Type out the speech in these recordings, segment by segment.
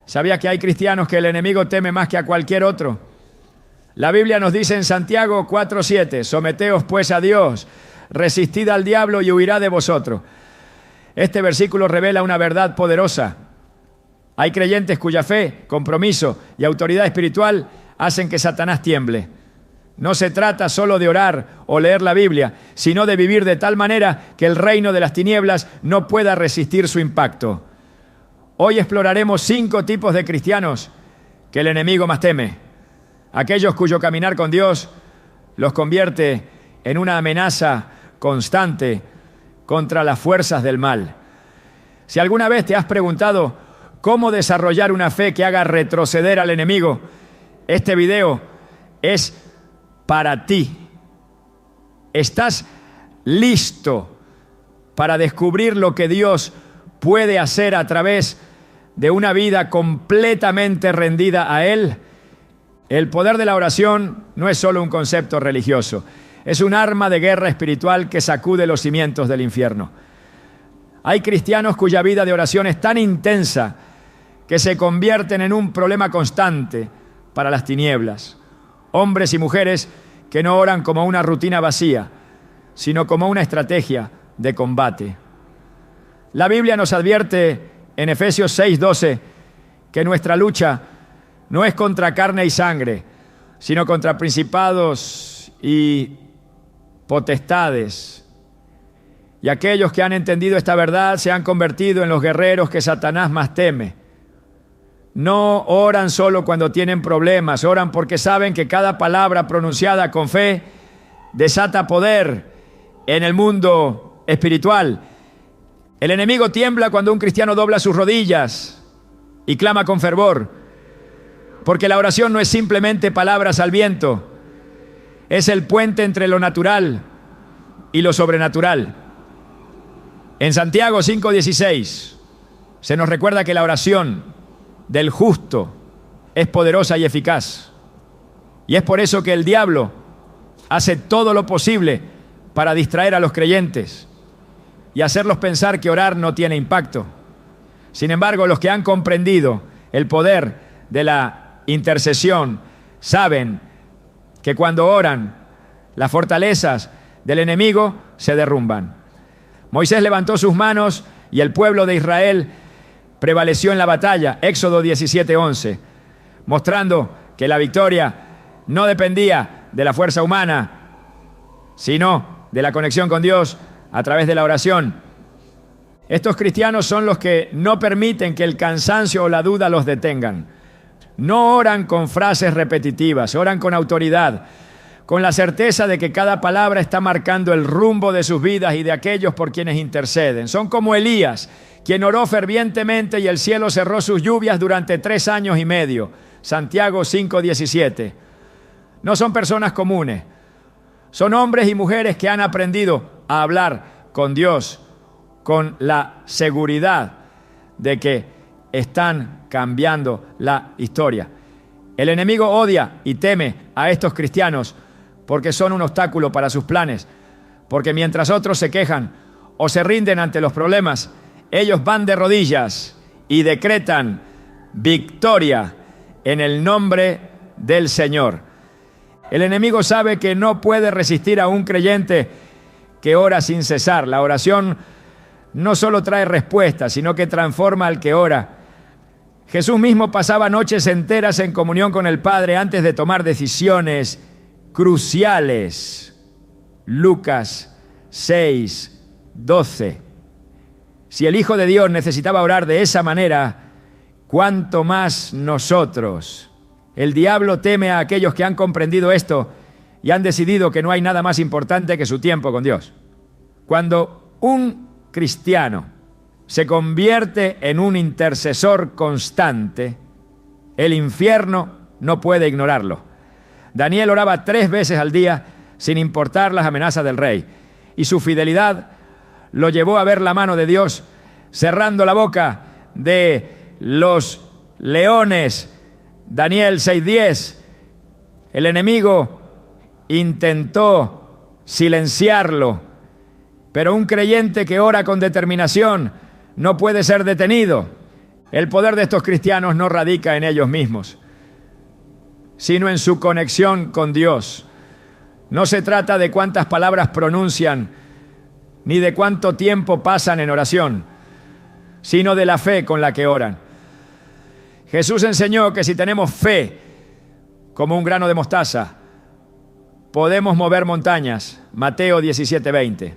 ¿Sabías que hay cristianos que el enemigo teme más que a cualquier otro? La Biblia nos dice en Santiago 4:7, someteos pues a Dios, resistid al diablo y huirá de vosotros. Este versículo revela una verdad poderosa. Hay creyentes cuya fe, compromiso y autoridad espiritual hacen que Satanás tiemble. No se trata solo de orar o leer la Biblia, sino de vivir de tal manera que el reino de las tinieblas no pueda resistir su impacto. Hoy exploraremos 5 tipos de cristianos que el enemigo más teme. Aquellos cuyo caminar con Dios los convierte en una amenaza constante contra las fuerzas del mal. Si alguna vez te has preguntado cómo desarrollar una fe que haga retroceder al enemigo, este video es para ti. ¿Estás listo para descubrir lo que Dios puede hacer a través de una vida completamente rendida a Él? El poder de la oración no es solo un concepto religioso, es un arma de guerra espiritual que sacude los cimientos del infierno. Hay cristianos cuya vida de oración es tan intensa que se convierten en un problema constante para las tinieblas. Hombres y mujeres que no oran como una rutina vacía, sino como una estrategia de combate. La Biblia nos advierte en Efesios 6:12 que nuestra lucha no es contra carne y sangre, sino contra principados y potestades. Y aquellos que han entendido esta verdad se han convertido en los guerreros que Satanás más teme. No oran solo cuando tienen problemas, oran porque saben que cada palabra pronunciada con fe desata poder en el mundo espiritual. El enemigo tiembla cuando un cristiano dobla sus rodillas y clama con fervor, porque la oración no es simplemente palabras al viento, es el puente entre lo natural y lo sobrenatural. En Santiago 5:16 se nos recuerda que la oración del justo es poderosa y eficaz. Y es por eso que el diablo hace todo lo posible para distraer a los creyentes y hacerlos pensar que orar no tiene impacto. Sin embargo, los que han comprendido el poder de la intercesión saben que cuando oran, las fortalezas del enemigo se derrumban. Moisés levantó sus manos y el pueblo de Israel prevaleció en la batalla, Éxodo 17:11, mostrando que la victoria no dependía de la fuerza humana, sino de la conexión con Dios a través de la oración. Estos cristianos son los que no permiten que el cansancio o la duda los detengan. No oran con frases repetitivas, oran con autoridad, con la certeza de que cada palabra está marcando el rumbo de sus vidas y de aquellos por quienes interceden. Son como Elías, quien oró fervientemente y el cielo cerró sus lluvias durante 3 años y medio. Santiago 5:17. No son personas comunes, son hombres y mujeres que han aprendido a hablar con Dios con la seguridad de que están cambiando la historia. El enemigo odia y teme a estos cristianos porque son un obstáculo para sus planes, porque mientras otros se quejan o se rinden ante los problemas, ellos van de rodillas y decretan victoria en el nombre del Señor. El enemigo sabe que no puede resistir a un creyente que ora sin cesar. La oración no solo trae respuestas, sino que transforma al que ora. Jesús mismo pasaba noches enteras en comunión con el Padre antes de tomar decisiones cruciales. Lucas 6:12. Si el Hijo de Dios necesitaba orar de esa manera, ¿cuánto más nosotros? El diablo teme a aquellos que han comprendido esto y han decidido que no hay nada más importante que su tiempo con Dios. Cuando un cristiano se convierte en un intercesor constante, el infierno no puede ignorarlo. Daniel oraba 3 veces al día sin importar las amenazas del rey, y su fidelidad lo llevó a ver la mano de Dios cerrando la boca de los leones. Daniel 6:10. El enemigo intentó silenciarlo, pero un creyente que ora con determinación no puede ser detenido. El poder de estos cristianos no radica en ellos mismos, sino en su conexión con Dios. No se trata de cuántas palabras pronuncian, ni de cuánto tiempo pasan en oración, sino de la fe con la que oran. Jesús enseñó que si tenemos fe como un grano de mostaza, podemos mover montañas. Mateo 17:20.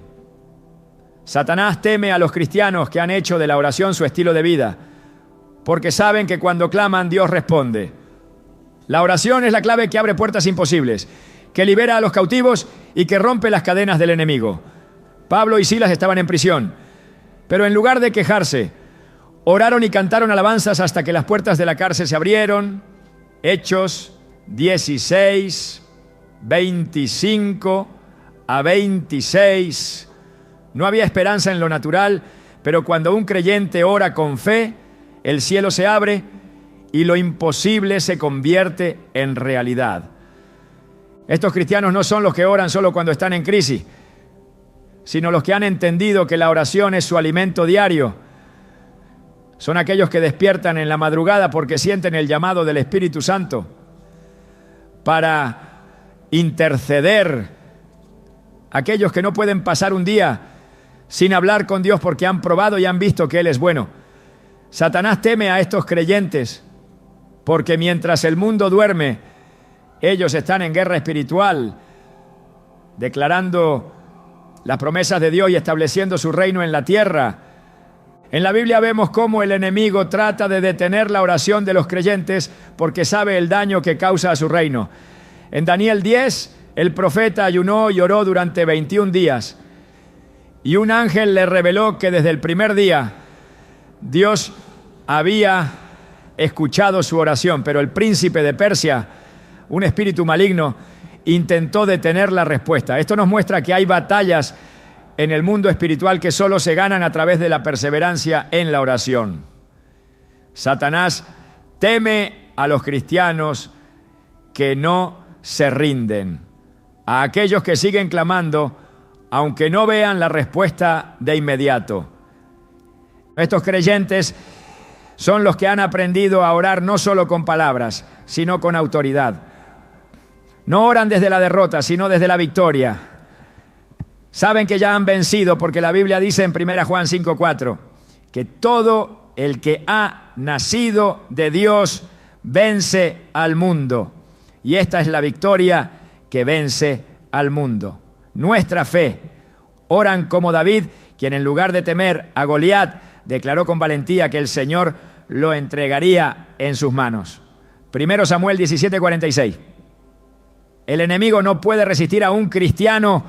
Satanás teme a los cristianos que han hecho de la oración su estilo de vida, porque saben que cuando claman, Dios responde. La oración es la clave que abre puertas imposibles, que libera a los cautivos y que rompe las cadenas del enemigo. Pablo y Silas estaban en prisión, pero en lugar de quejarse, oraron y cantaron alabanzas hasta que las puertas de la cárcel se abrieron. Hechos 16, 25 a 26. No había esperanza en lo natural, pero cuando un creyente ora con fe, el cielo se abre y lo imposible se convierte en realidad. Estos cristianos no son los que oran solo cuando están en crisis, sino los que han entendido que la oración es su alimento diario. Son aquellos que despiertan en la madrugada porque sienten el llamado del Espíritu Santo para interceder. Aquellos que no pueden pasar un día sin hablar con Dios porque han probado y han visto que Él es bueno. Satanás teme a estos creyentes porque mientras el mundo duerme, ellos están en guerra espiritual, declarando las promesas de Dios y estableciendo su reino en la tierra. En la Biblia vemos cómo el enemigo trata de detener la oración de los creyentes porque sabe el daño que causa a su reino. En Daniel 10, el profeta ayunó y oró durante 21 días. Y un ángel le reveló que desde el primer día Dios había escuchado su oración, pero el príncipe de Persia, un espíritu maligno, intentó detener la respuesta. Esto nos muestra que hay batallas en el mundo espiritual que solo se ganan a través de la perseverancia en la oración. Satanás teme a los cristianos que no se rinden, a aquellos que siguen clamando aunque no vean la respuesta de inmediato. Estos creyentes son los que han aprendido a orar no solo con palabras, sino con autoridad. No oran desde la derrota, sino desde la victoria. Saben que ya han vencido porque la Biblia dice en 1 Juan 5:4 que todo el que ha nacido de Dios vence al mundo. Y esta es la victoria que vence al mundo. Nuestra fe. Oran como David, quien en lugar de temer a Goliat, declaró con valentía que el Señor lo entregaría en sus manos. 1 Samuel 17:46. El enemigo no puede resistir a un cristiano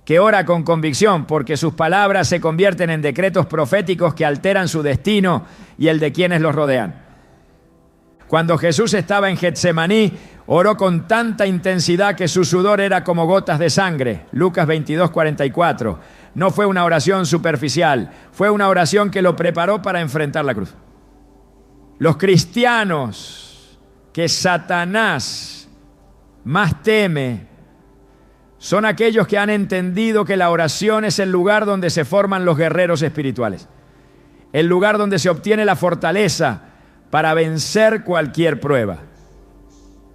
que ora con convicción, porque sus palabras se convierten en decretos proféticos que alteran su destino y el de quienes los rodean. Cuando Jesús estaba en Getsemaní, oró con tanta intensidad que su sudor era como gotas de sangre. Lucas 22:44. No fue una oración superficial, fue una oración que lo preparó para enfrentar la cruz. Los cristianos que Satanás más teme son aquellos que han entendido que la oración es el lugar donde se forman los guerreros espirituales, el lugar donde se obtiene la fortaleza para vencer cualquier prueba.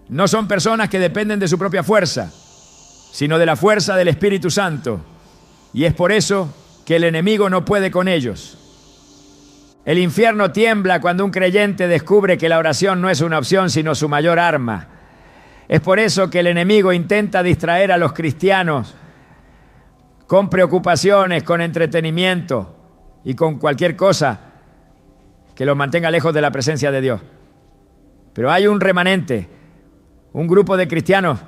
No son personas que dependen de su propia fuerza, sino de la fuerza del Espíritu Santo. Y es por eso que el enemigo no puede con ellos. El infierno tiembla cuando un creyente descubre que la oración no es una opción, sino su mayor arma. Es por eso que el enemigo intenta distraer a los cristianos con preocupaciones, con entretenimiento y con cualquier cosa que los mantenga lejos de la presencia de Dios. Pero hay un remanente, un grupo de cristianos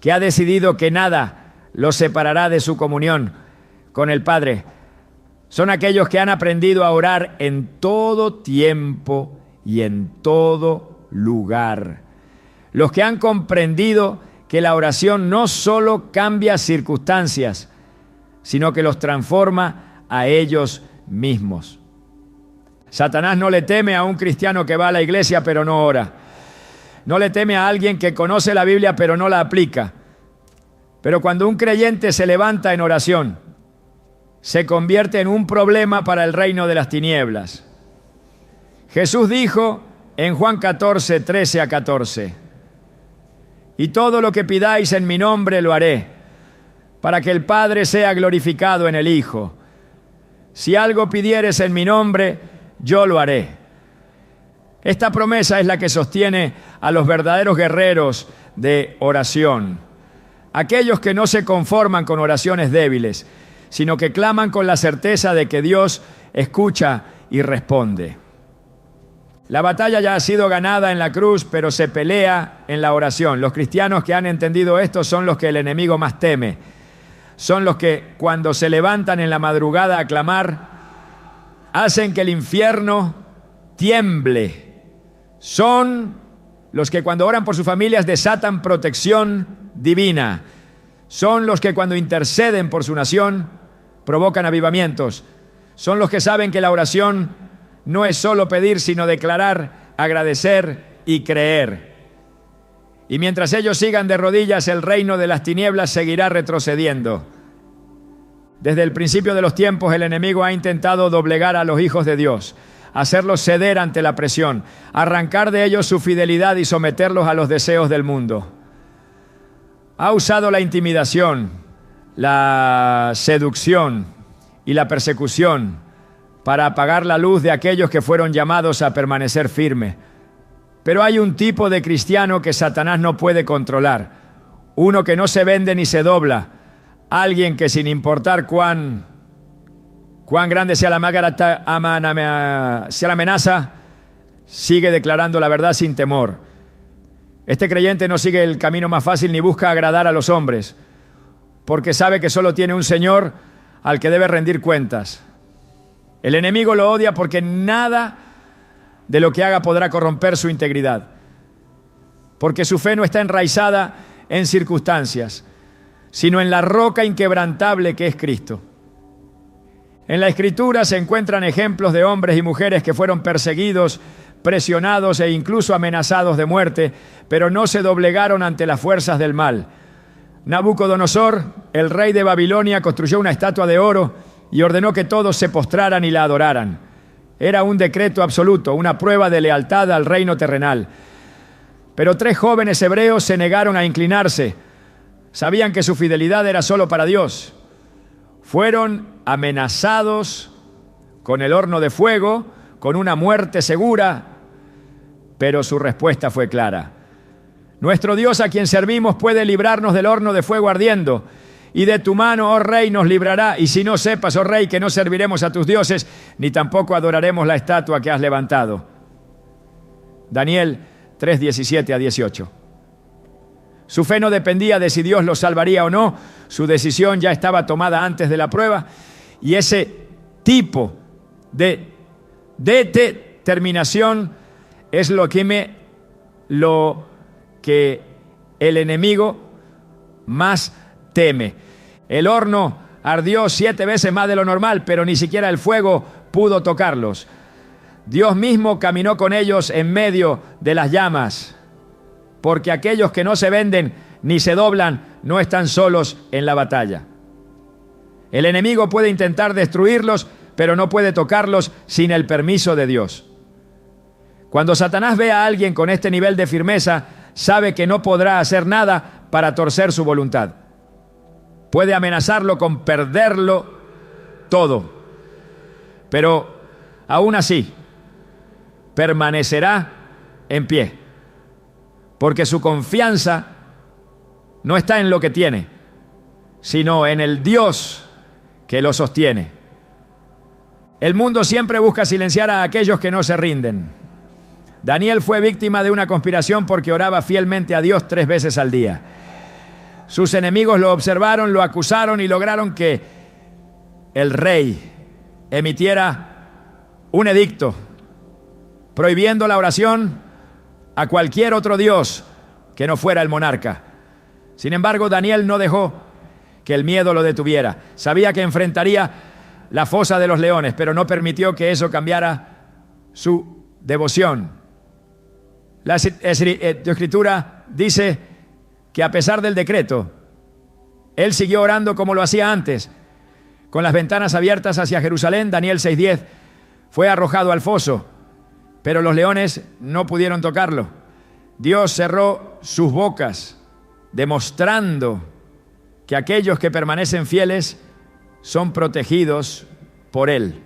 que ha decidido que nada los separará de su comunión con el Padre. Son aquellos que han aprendido a orar en todo tiempo y en todo lugar. Los que han comprendido que la oración no solo cambia circunstancias, sino que los transforma a ellos mismos. Satanás no le teme a un cristiano que va a la iglesia pero no ora. No le teme a alguien que conoce la Biblia pero no la aplica. Pero cuando un creyente se levanta en oración, se convierte en un problema para el reino de las tinieblas. Jesús dijo en Juan 14, 13 a 14, y todo lo que pidáis en mi nombre lo haré, para que el Padre sea glorificado en el Hijo. Si algo pidieres en mi nombre, yo lo haré. Esta promesa es la que sostiene a los verdaderos guerreros de oración, aquellos que no se conforman con oraciones débiles, sino que claman con la certeza de que Dios escucha y responde. La batalla ya ha sido ganada en la cruz, pero se pelea en la oración. Los cristianos que han entendido esto son los que el enemigo más teme. Son los que cuando se levantan en la madrugada a clamar, hacen que el infierno tiemble. Son los que cuando oran por sus familias desatan protección divina. Son los que cuando interceden por su nación provocan avivamientos. Son los que saben que la oración no es solo pedir, sino declarar, agradecer y creer. Y mientras ellos sigan de rodillas, el reino de las tinieblas seguirá retrocediendo. Desde el principio de los tiempos, el enemigo ha intentado doblegar a los hijos de Dios, hacerlos ceder ante la presión, arrancar de ellos su fidelidad y someterlos a los deseos del mundo. Ha usado la intimidación, la seducción y la persecución para apagar la luz de aquellos que fueron llamados a permanecer firmes. Pero hay un tipo de cristiano que Satanás no puede controlar, uno que no se vende ni se dobla, alguien que sin importar cuán grande sea la amenaza, sigue declarando la verdad sin temor. Este creyente no sigue el camino más fácil ni busca agradar a los hombres, porque sabe que solo tiene un Señor al que debe rendir cuentas. El enemigo lo odia porque nada de lo que haga podrá corromper su integridad, porque su fe no está enraizada en circunstancias, sino en la roca inquebrantable que es Cristo. En la Escritura se encuentran ejemplos de hombres y mujeres que fueron perseguidos, presionados e incluso amenazados de muerte, pero no se doblegaron ante las fuerzas del mal. Nabucodonosor, el rey de Babilonia, construyó una estatua de oro y ordenó que todos se postraran y la adoraran. Era un decreto absoluto, una prueba de lealtad al reino terrenal. Pero 3 jóvenes hebreos se negaron a inclinarse. Sabían que su fidelidad era solo para Dios. Fueron amenazados con el horno de fuego, con una muerte segura, pero su respuesta fue clara. Nuestro Dios, a quien servimos, puede librarnos del horno de fuego ardiendo, y de tu mano, oh rey, nos librará. Y si no sepas, oh rey, que no serviremos a tus dioses, ni tampoco adoraremos la estatua que has levantado. Daniel 3, 17 a 18. Su fe no dependía de si Dios los salvaría o no, su decisión ya estaba tomada antes de la prueba, y ese tipo de determinación es lo que el enemigo más teme. El horno ardió 7 veces más de lo normal, pero ni siquiera el fuego pudo tocarlos. Dios mismo caminó con ellos en medio de las llamas, porque aquellos que no se venden ni se doblan no están solos en la batalla. El enemigo puede intentar destruirlos, pero no puede tocarlos sin el permiso de Dios. Cuando Satanás ve a alguien con este nivel de firmeza, sabe que no podrá hacer nada para torcer su voluntad. Puede amenazarlo con perderlo todo, pero aún así permanecerá en pie, porque su confianza no está en lo que tiene, sino en el Dios que lo sostiene. El mundo siempre busca silenciar a aquellos que no se rinden. Daniel fue víctima de una conspiración porque oraba fielmente a Dios 3 veces al día. Sus enemigos lo observaron, lo acusaron y lograron que el rey emitiera un edicto prohibiendo la oración a cualquier otro dios que no fuera el monarca. Sin embargo, Daniel no dejó que el miedo lo detuviera. Sabía que enfrentaría la fosa de los leones, pero no permitió que eso cambiara su devoción. La Escritura dice que a pesar del decreto, él siguió orando como lo hacía antes. Con las ventanas abiertas hacia Jerusalén, Daniel 6:10, fue arrojado al foso pero los leones no pudieron tocarlo. Dios cerró sus bocas, demostrando que aquellos que permanecen fieles son protegidos por Él.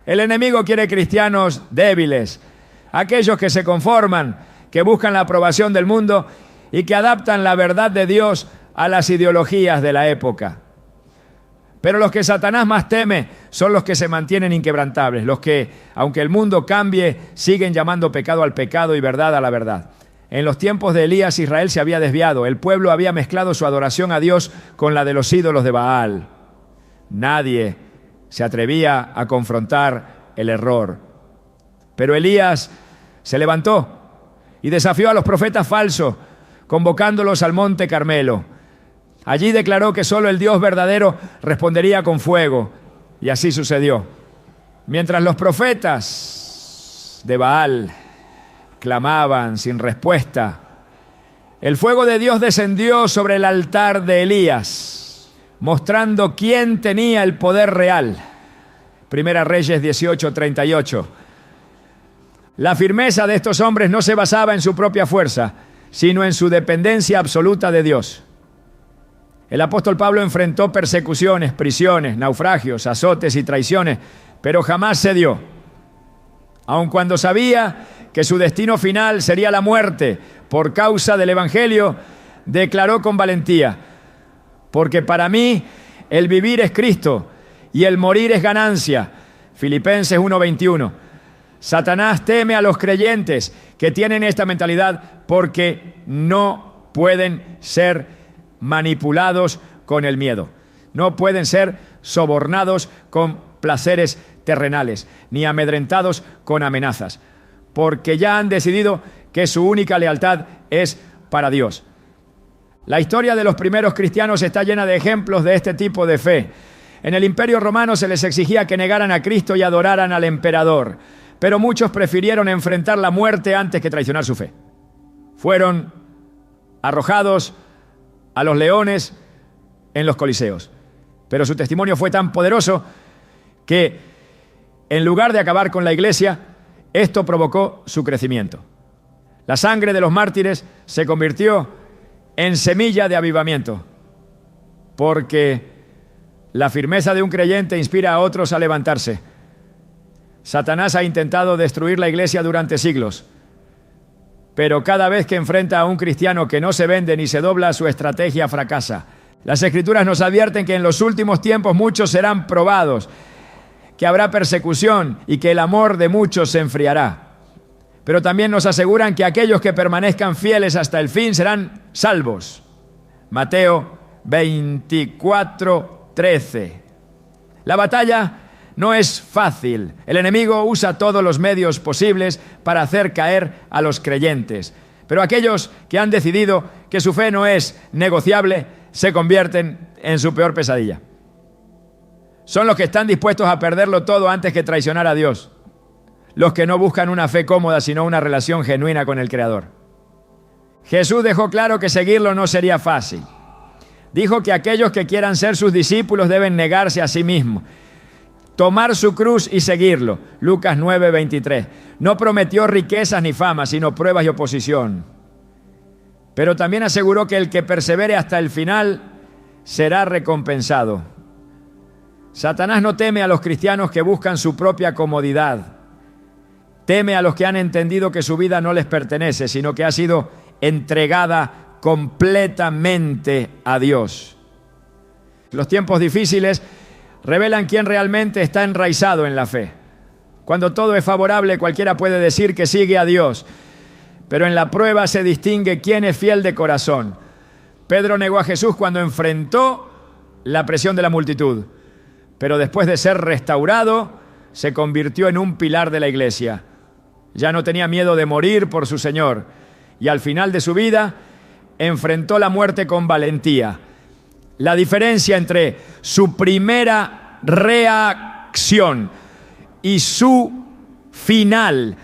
El enemigo quiere cristianos débiles, aquellos que se conforman, que buscan la aprobación del mundo y que adaptan la verdad de Dios a las ideologías de la época. Pero los que Satanás más teme son los que se mantienen inquebrantables, los que, aunque el mundo cambie, siguen llamando pecado al pecado y verdad a la verdad. En los tiempos de Elías, Israel se había desviado. El pueblo había mezclado su adoración a Dios con la de los ídolos de Baal. Nadie se atrevía a confrontar el error. Pero Elías se levantó y desafió a los profetas falsos, convocándolos al monte Carmelo. Allí declaró que solo el Dios verdadero respondería con fuego, y así sucedió. Mientras los profetas de Baal clamaban sin respuesta, el fuego de Dios descendió sobre el altar de Elías, mostrando quién tenía el poder real. Primera Reyes 18:38. La firmeza de estos hombres no se basaba en su propia fuerza, sino en su dependencia absoluta de Dios. El apóstol Pablo enfrentó persecuciones, prisiones, naufragios, azotes y traiciones, pero jamás cedió. Aun cuando sabía que su destino final sería la muerte por causa del Evangelio, declaró con valentía: porque para mí el vivir es Cristo y el morir es ganancia. Filipenses 1:21. Satanás teme a los creyentes que tienen esta mentalidad porque no pueden ser manipulados con el miedo. No pueden ser sobornados con placeres terrenales, ni amedrentados con amenazas, porque ya han decidido que su única lealtad es para Dios. La historia de los primeros cristianos está llena de ejemplos de este tipo de fe. En el Imperio Romano se les exigía que negaran a Cristo y adoraran al emperador, pero muchos prefirieron enfrentar la muerte antes que traicionar su fe. Fueron arrojados a los leones en los coliseos. Pero su testimonio fue tan poderoso que, en lugar de acabar con la iglesia, esto provocó su crecimiento. La sangre de los mártires se convirtió en semilla de avivamiento, porque la firmeza de un creyente inspira a otros a levantarse. Satanás ha intentado destruir la iglesia durante siglos, pero cada vez que enfrenta a un cristiano que no se vende ni se dobla, su estrategia fracasa. Las Escrituras nos advierten que en los últimos tiempos muchos serán probados, que habrá persecución y que el amor de muchos se enfriará. Pero también nos aseguran que aquellos que permanezcan fieles hasta el fin serán salvos. Mateo 24:13. La batalla no es fácil. El enemigo usa todos los medios posibles para hacer caer a los creyentes. Pero aquellos que han decidido que su fe no es negociable se convierten en su peor pesadilla. Son los que están dispuestos a perderlo todo antes que traicionar a Dios. Los que no buscan una fe cómoda, sino una relación genuina con el Creador. Jesús dejó claro que seguirlo no sería fácil. Dijo que aquellos que quieran ser sus discípulos deben negarse a sí mismos, tomar su cruz y seguirlo. Lucas 9:23. No prometió riquezas ni fama, sino pruebas y oposición. Pero también aseguró que el que persevere hasta el final será recompensado. Satanás no teme a los cristianos que buscan su propia comodidad. Teme a los que han entendido que su vida no les pertenece, sino que ha sido entregada completamente a Dios. Los tiempos difíciles revelan quién realmente está enraizado en la fe. Cuando todo es favorable, cualquiera puede decir que sigue a Dios, pero en la prueba se distingue quién es fiel de corazón. Pedro negó a Jesús cuando enfrentó la presión de la multitud, pero después de ser restaurado, se convirtió en un pilar de la iglesia. Ya no tenía miedo de morir por su Señor, y al final de su vida enfrentó la muerte con valentía. La diferencia entre su primera reacción y su final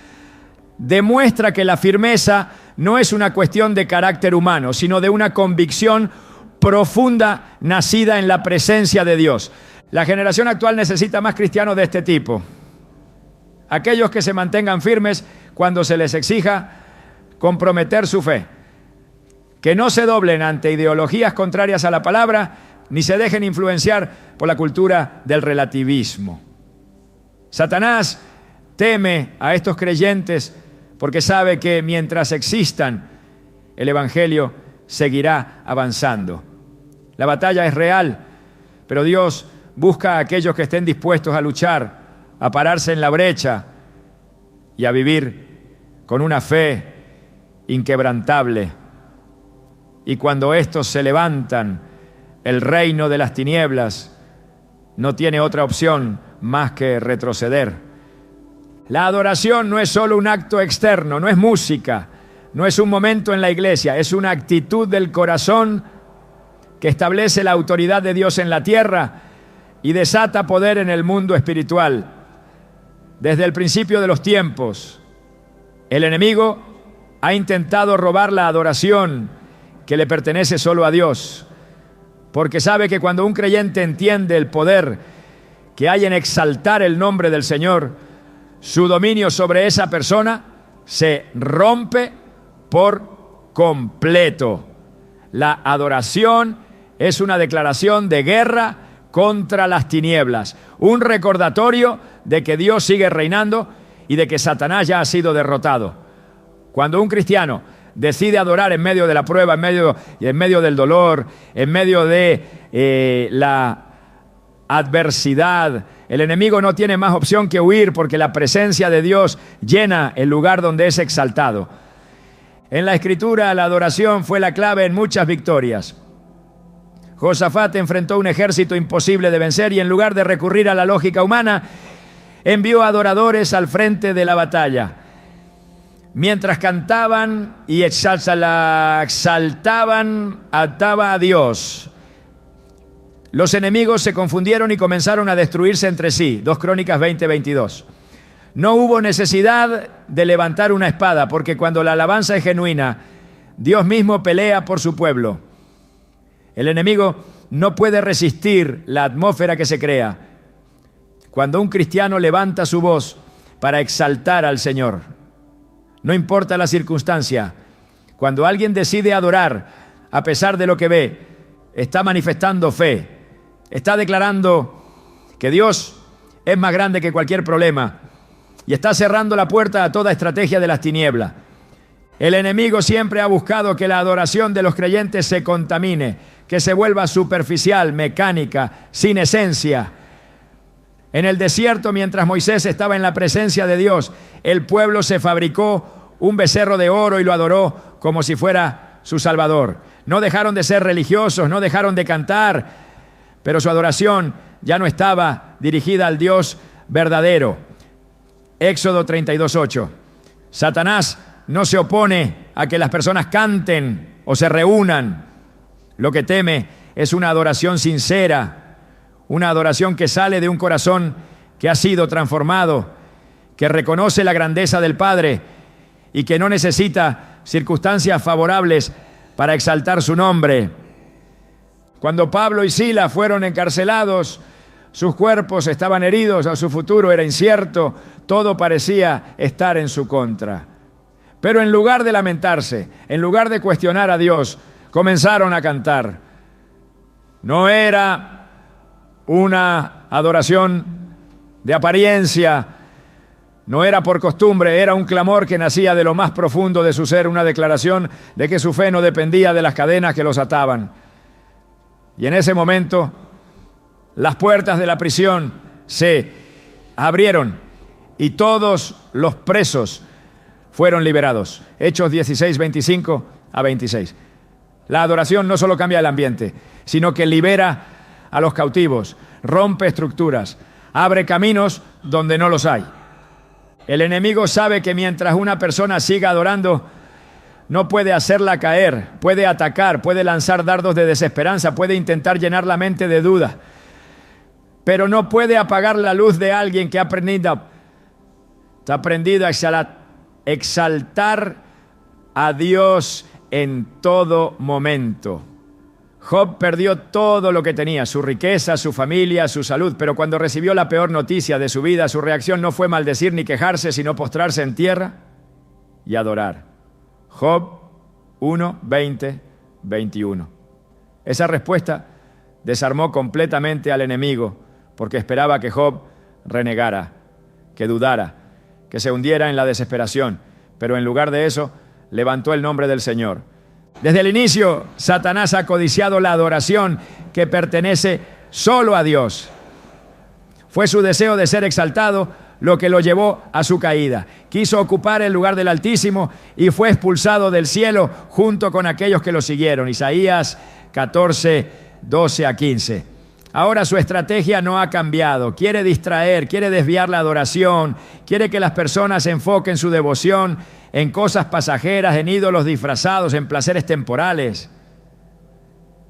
demuestra que la firmeza no es una cuestión de carácter humano, sino de una convicción profunda nacida en la presencia de Dios. La generación actual necesita más cristianos de este tipo. aquellos que se mantengan firmes cuando se les exija comprometer su fe, que no se doblen ante ideologías contrarias a la palabra, ni se dejen influenciar por la cultura del relativismo. Satanás teme a estos creyentes porque sabe que mientras existan, el Evangelio seguirá avanzando. La batalla es real, pero Dios busca a aquellos que estén dispuestos a luchar, a pararse en la brecha y a vivir con una fe inquebrantable. Y cuando estos se levantan, el reino de las tinieblas no tiene otra opción más que retroceder. La adoración no es solo un acto externo, no es música, no es un momento en la iglesia, es una actitud del corazón que establece la autoridad de Dios en la tierra y desata poder en el mundo espiritual. Desde el principio de los tiempos, el enemigo ha intentado robar la adoración que le pertenece solo a Dios, porque sabe que cuando un creyente entiende el poder que hay en exaltar el nombre del Señor, su dominio sobre esa persona se rompe por completo. La adoración es una declaración de guerra contra las tinieblas, un recordatorio de que Dios sigue reinando y de que Satanás ya ha sido derrotado. Cuando un cristiano decide adorar en medio de la prueba, en medio del dolor, en medio de la adversidad, el enemigo no tiene más opción que huir, porque la presencia de Dios llena el lugar donde es exaltado. En la Escritura, la adoración fue la clave en muchas victorias. Josafat enfrentó un ejército imposible de vencer y en lugar de recurrir a la lógica humana, envió adoradores al frente de la batalla. Mientras cantaban y exaltaban, ataba a Dios. Los enemigos se confundieron y comenzaron a destruirse entre sí. 2 Crónicas 20:22. No hubo necesidad de levantar una espada, porque cuando la alabanza es genuina, Dios mismo pelea por su pueblo. El enemigo no puede resistir la atmósfera que se crea cuando un cristiano levanta su voz para exaltar al Señor. No importa la circunstancia, cuando alguien decide adorar a pesar de lo que ve, está manifestando fe, está declarando que Dios es más grande que cualquier problema y está cerrando la puerta a toda estrategia de las tinieblas. El enemigo siempre ha buscado que la adoración de los creyentes se contamine, que se vuelva superficial, mecánica, sin esencia. En el desierto, mientras Moisés estaba en la presencia de Dios, el pueblo se fabricó un becerro de oro y lo adoró como si fuera su Salvador. No dejaron de ser religiosos, no dejaron de cantar, pero su adoración ya no estaba dirigida al Dios verdadero. Éxodo 32:8. Satanás no se opone a que las personas canten o se reúnan. Lo que teme es una adoración sincera, una adoración que sale de un corazón que ha sido transformado, que reconoce la grandeza del Padre y que no necesita circunstancias favorables para exaltar su nombre. Cuando Pablo y Silas fueron encarcelados, sus cuerpos estaban heridos, su futuro era incierto, todo parecía estar en su contra. Pero en lugar de lamentarse, en lugar de cuestionar a Dios, comenzaron a cantar. No era una adoración de apariencia, no era por costumbre, era un clamor que nacía de lo más profundo de su ser, una declaración de que su fe no dependía de las cadenas que los ataban. Y en ese momento, las puertas de la prisión se abrieron y todos los presos fueron liberados. Hechos 16, 25 a 26. La adoración no solo cambia el ambiente, sino que libera a los cautivos, rompe estructuras, abre caminos donde no los hay. El enemigo sabe que mientras una persona siga adorando, no puede hacerla caer, puede atacar, puede lanzar dardos de desesperanza, puede intentar llenar la mente de dudas, pero no puede apagar la luz de alguien que ha aprendido a exaltar a Dios en todo momento. Job perdió todo lo que tenía, su riqueza, su familia, su salud, pero cuando recibió la peor noticia de su vida, su reacción no fue maldecir ni quejarse, sino postrarse en tierra y adorar. Job 1, 20, 21. Esa respuesta desarmó completamente al enemigo, porque esperaba que Job renegara, que dudara, que se hundiera en la desesperación, pero en lugar de eso, levantó el nombre del Señor. Desde el inicio, Satanás ha codiciado la adoración que pertenece solo a Dios. Fue su deseo de ser exaltado lo que lo llevó a su caída. Quiso ocupar el lugar del Altísimo y fue expulsado del cielo junto con aquellos que lo siguieron. Isaías 14, 12 a 15. Ahora su estrategia no ha cambiado. Quiere distraer, quiere desviar la adoración, quiere que las personas enfoquen su devoción en cosas pasajeras, en ídolos disfrazados, en placeres temporales.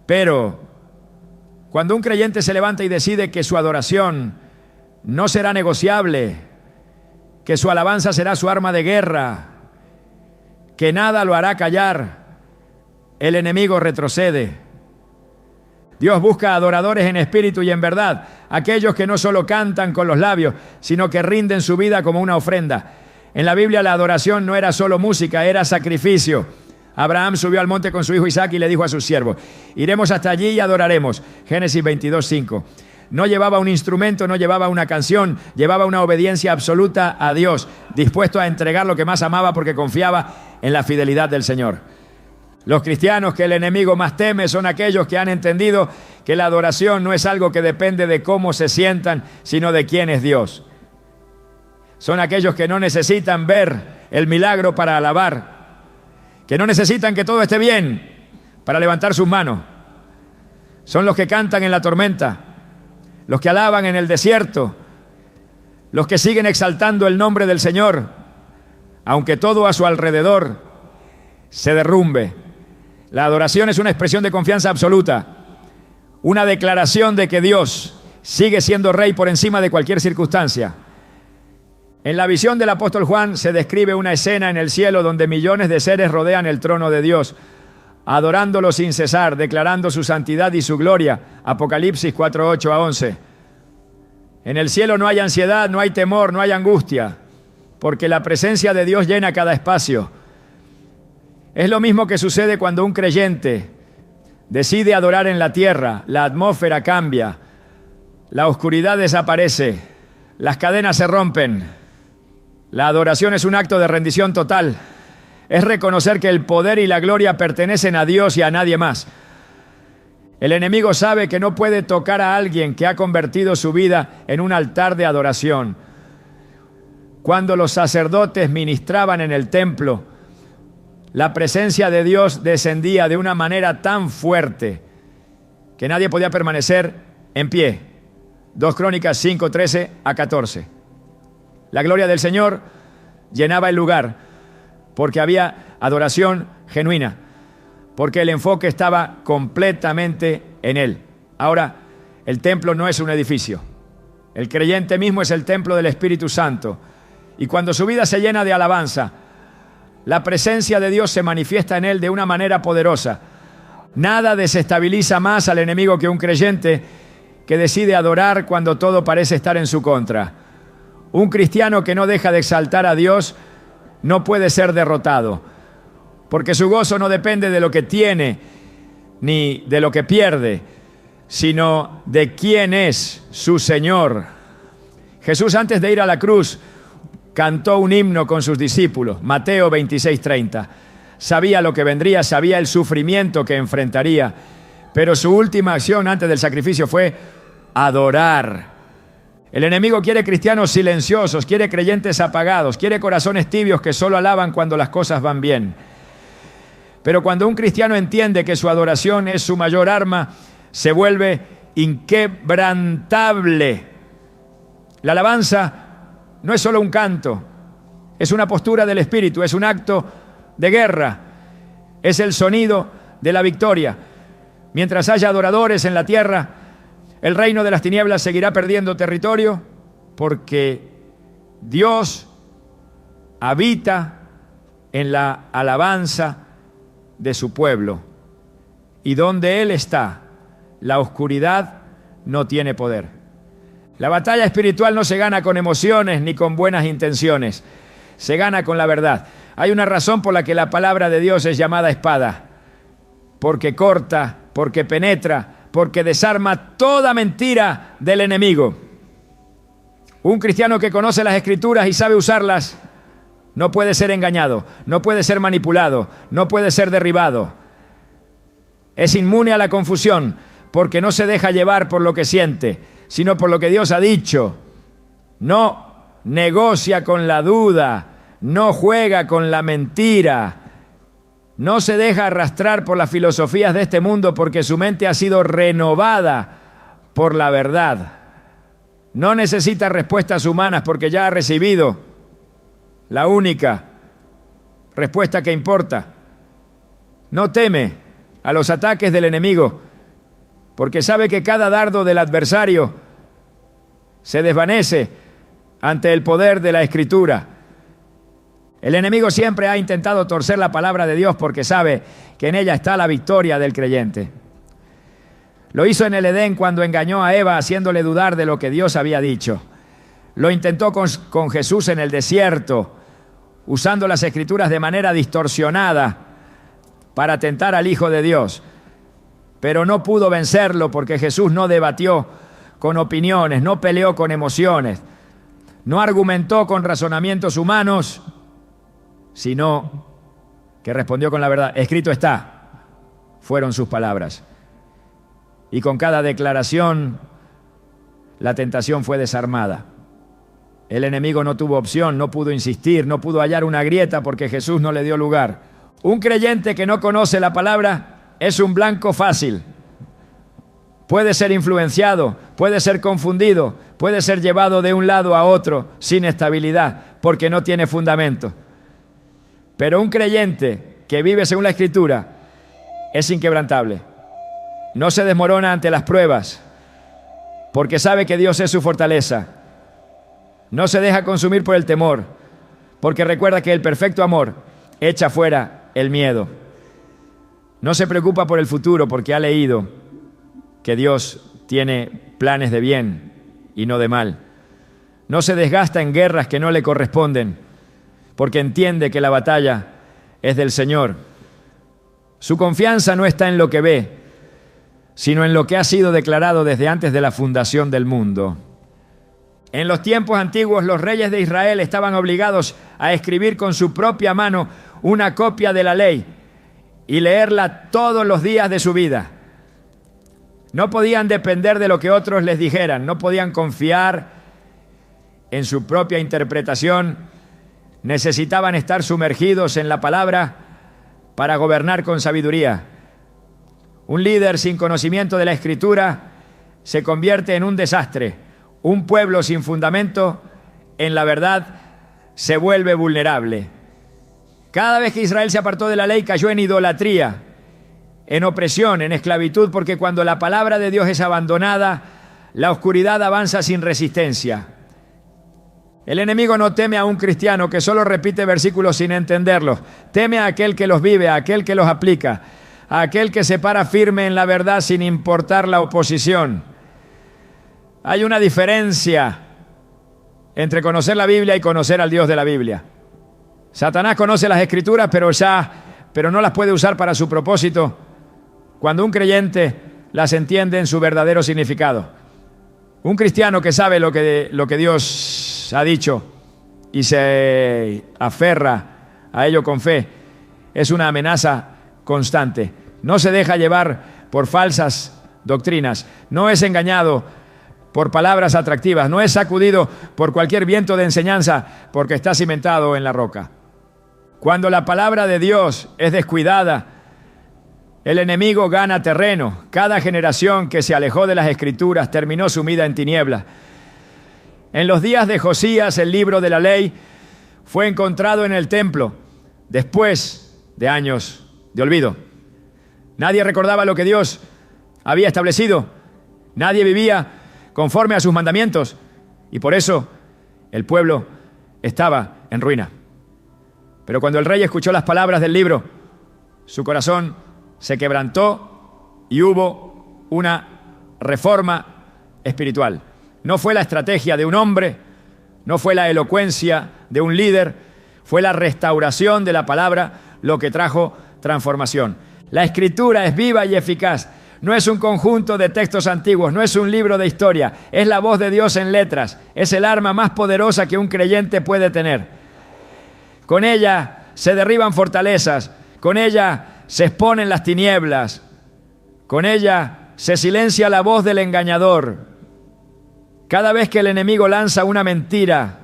Pero cuando un creyente se levanta y decide que su adoración no será negociable, que su alabanza será su arma de guerra, que nada lo hará callar, el enemigo retrocede. Dios busca adoradores en espíritu y en verdad, aquellos que no solo cantan con los labios, sino que rinden su vida como una ofrenda. En la Biblia la adoración no era solo música, era sacrificio. Abraham subió al monte con su hijo Isaac y le dijo a sus siervos: iremos hasta allí y adoraremos. Génesis 22, 5. No llevaba un instrumento, no llevaba una canción, llevaba una obediencia absoluta a Dios, dispuesto a entregar lo que más amaba porque confiaba en la fidelidad del Señor. Los cristianos que el enemigo más teme son aquellos que han entendido que la adoración no es algo que depende de cómo se sientan, sino de quién es Dios. Son aquellos que no necesitan ver el milagro para alabar, que no necesitan que todo esté bien para levantar sus manos. Son los que cantan en la tormenta, los que alaban en el desierto, los que siguen exaltando el nombre del Señor, aunque todo a su alrededor se derrumbe. La adoración es una expresión de confianza absoluta, una declaración de que Dios sigue siendo rey por encima de cualquier circunstancia. En la visión del apóstol Juan se describe una escena en el cielo donde millones de seres rodean el trono de Dios, adorándolo sin cesar, declarando su santidad y su gloria. Apocalipsis 4, 8 a 11. En el cielo no hay ansiedad, no hay temor, no hay angustia, porque la presencia de Dios llena cada espacio. Es lo mismo que sucede cuando un creyente decide adorar en la tierra. La atmósfera cambia, la oscuridad desaparece, las cadenas se rompen. La adoración es un acto de rendición total. Es reconocer que el poder y la gloria pertenecen a Dios y a nadie más. El enemigo sabe que no puede tocar a alguien que ha convertido su vida en un altar de adoración. Cuando los sacerdotes ministraban en el templo, la presencia de Dios descendía de una manera tan fuerte que nadie podía permanecer en pie. 2 Crónicas 5, 13 a 14. La gloria del Señor llenaba el lugar porque había adoración genuina, porque el enfoque estaba completamente en Él. Ahora, el templo no es un edificio. El creyente mismo es el templo del Espíritu Santo. Y cuando su vida se llena de alabanza, la presencia de Dios se manifiesta en él de una manera poderosa. Nada desestabiliza más al enemigo que un creyente que decide adorar cuando todo parece estar en su contra. Un cristiano que no deja de exaltar a Dios no puede ser derrotado, porque su gozo no depende de lo que tiene ni de lo que pierde, sino de quién es su Señor. Jesús, antes de ir a la cruz, cantó un himno con sus discípulos, Mateo 26:30. Sabía lo que vendría, sabía el sufrimiento que enfrentaría, pero su última acción antes del sacrificio fue adorar. El enemigo quiere cristianos silenciosos, quiere creyentes apagados, quiere corazones tibios que solo alaban cuando las cosas van bien. Pero cuando un cristiano entiende que su adoración es su mayor arma, se vuelve inquebrantable. La alabanza no es solo un canto, es una postura del espíritu, es un acto de guerra, es el sonido de la victoria. Mientras haya adoradores en la tierra, el reino de las tinieblas seguirá perdiendo territorio, porque Dios habita en la alabanza de su pueblo. y donde Él está, la oscuridad no tiene poder. La batalla espiritual no se gana con emociones ni con buenas intenciones, se gana con la verdad. Hay una razón por la que la palabra de Dios es llamada espada, porque corta, porque penetra, porque desarma toda mentira del enemigo. Un cristiano que conoce las Escrituras y sabe usarlas no puede ser engañado, no puede ser manipulado, no puede ser derribado. Es inmune a la confusión porque no se deja llevar por lo que siente, sino por lo que Dios ha dicho. No negocia con la duda, no juega con la mentira, no se deja arrastrar por las filosofías de este mundo porque su mente ha sido renovada por la verdad. No necesita respuestas humanas porque ya ha recibido la única respuesta que importa. No teme a los ataques del enemigo porque sabe que cada dardo del adversario se desvanece ante el poder de la Escritura. El enemigo siempre ha intentado torcer la palabra de Dios porque sabe que en ella está la victoria del creyente. Lo hizo en el Edén cuando engañó a Eva haciéndole dudar de lo que Dios había dicho. Lo intentó con Jesús en el desierto, usando las Escrituras de manera distorsionada para tentar al Hijo de Dios. Pero no pudo vencerlo porque Jesús no debatió con opiniones, no peleó con emociones, no argumentó con razonamientos humanos, sino que respondió con la verdad. Escrito está, fueron sus palabras. Y con cada declaración, la tentación fue desarmada. El enemigo no tuvo opción, no pudo insistir, no pudo hallar una grieta porque Jesús no le dio lugar. Un creyente que no conoce la palabra es un blanco fácil. Puede ser influenciado, puede ser confundido, puede ser llevado de un lado a otro sin estabilidad porque no tiene fundamento. Pero un creyente que vive según la Escritura es inquebrantable. No se desmorona ante las pruebas porque sabe que Dios es su fortaleza. No se deja consumir por el temor porque recuerda que el perfecto amor echa fuera el miedo. No se preocupa por el futuro porque ha leído que Dios tiene planes de bien y no de mal. No se desgasta en guerras que no le corresponden porque entiende que la batalla es del Señor. Su confianza no está en lo que ve, sino en lo que ha sido declarado desde antes de la fundación del mundo. En los tiempos antiguos, los reyes de Israel estaban obligados a escribir con su propia mano una copia de la ley y leerla todos los días de su vida. No podían depender de lo que otros les dijeran, no podían confiar en su propia interpretación, necesitaban estar sumergidos en la palabra para gobernar con sabiduría. Un líder sin conocimiento de la Escritura se convierte en un desastre. Un pueblo sin fundamento en la verdad se vuelve vulnerable. Cada vez que Israel se apartó de la ley cayó en idolatría, en opresión, en esclavitud, porque cuando la palabra de Dios es abandonada, la oscuridad avanza sin resistencia. El enemigo no teme a un cristiano que solo repite versículos sin entenderlos. Teme a aquel que los vive, a aquel que los aplica, a aquel que se para firme en la verdad sin importar la oposición. Hay una diferencia entre conocer la Biblia y conocer al Dios de la Biblia. Satanás conoce las Escrituras, pero no las puede usar para su propósito cuando un creyente las entiende en su verdadero significado. Un cristiano que sabe lo que Dios ha dicho y se aferra a ello con fe es una amenaza constante. No se deja llevar por falsas doctrinas, no es engañado por palabras atractivas, no es sacudido por cualquier viento de enseñanza porque está cimentado en la roca. Cuando la palabra de Dios es descuidada, el enemigo gana terreno. Cada generación que se alejó de las Escrituras terminó sumida en tinieblas. En los días de Josías, el libro de la ley fue encontrado en el templo después de años de olvido. Nadie recordaba lo que Dios había establecido. Nadie vivía conforme a sus mandamientos y por eso el pueblo estaba en ruina. Pero cuando el rey escuchó las palabras del libro, su corazón se quebrantó y hubo una reforma espiritual. No fue la estrategia de un hombre, no fue la elocuencia de un líder, fue la restauración de la palabra lo que trajo transformación. La Escritura es viva y eficaz. No es un conjunto de textos antiguos, no es un libro de historia, es la voz de Dios en letras, es el arma más poderosa que un creyente puede tener. Con ella se derriban fortalezas, con ella se exponen las tinieblas, con ella se silencia la voz del engañador. Cada vez que el enemigo lanza una mentira,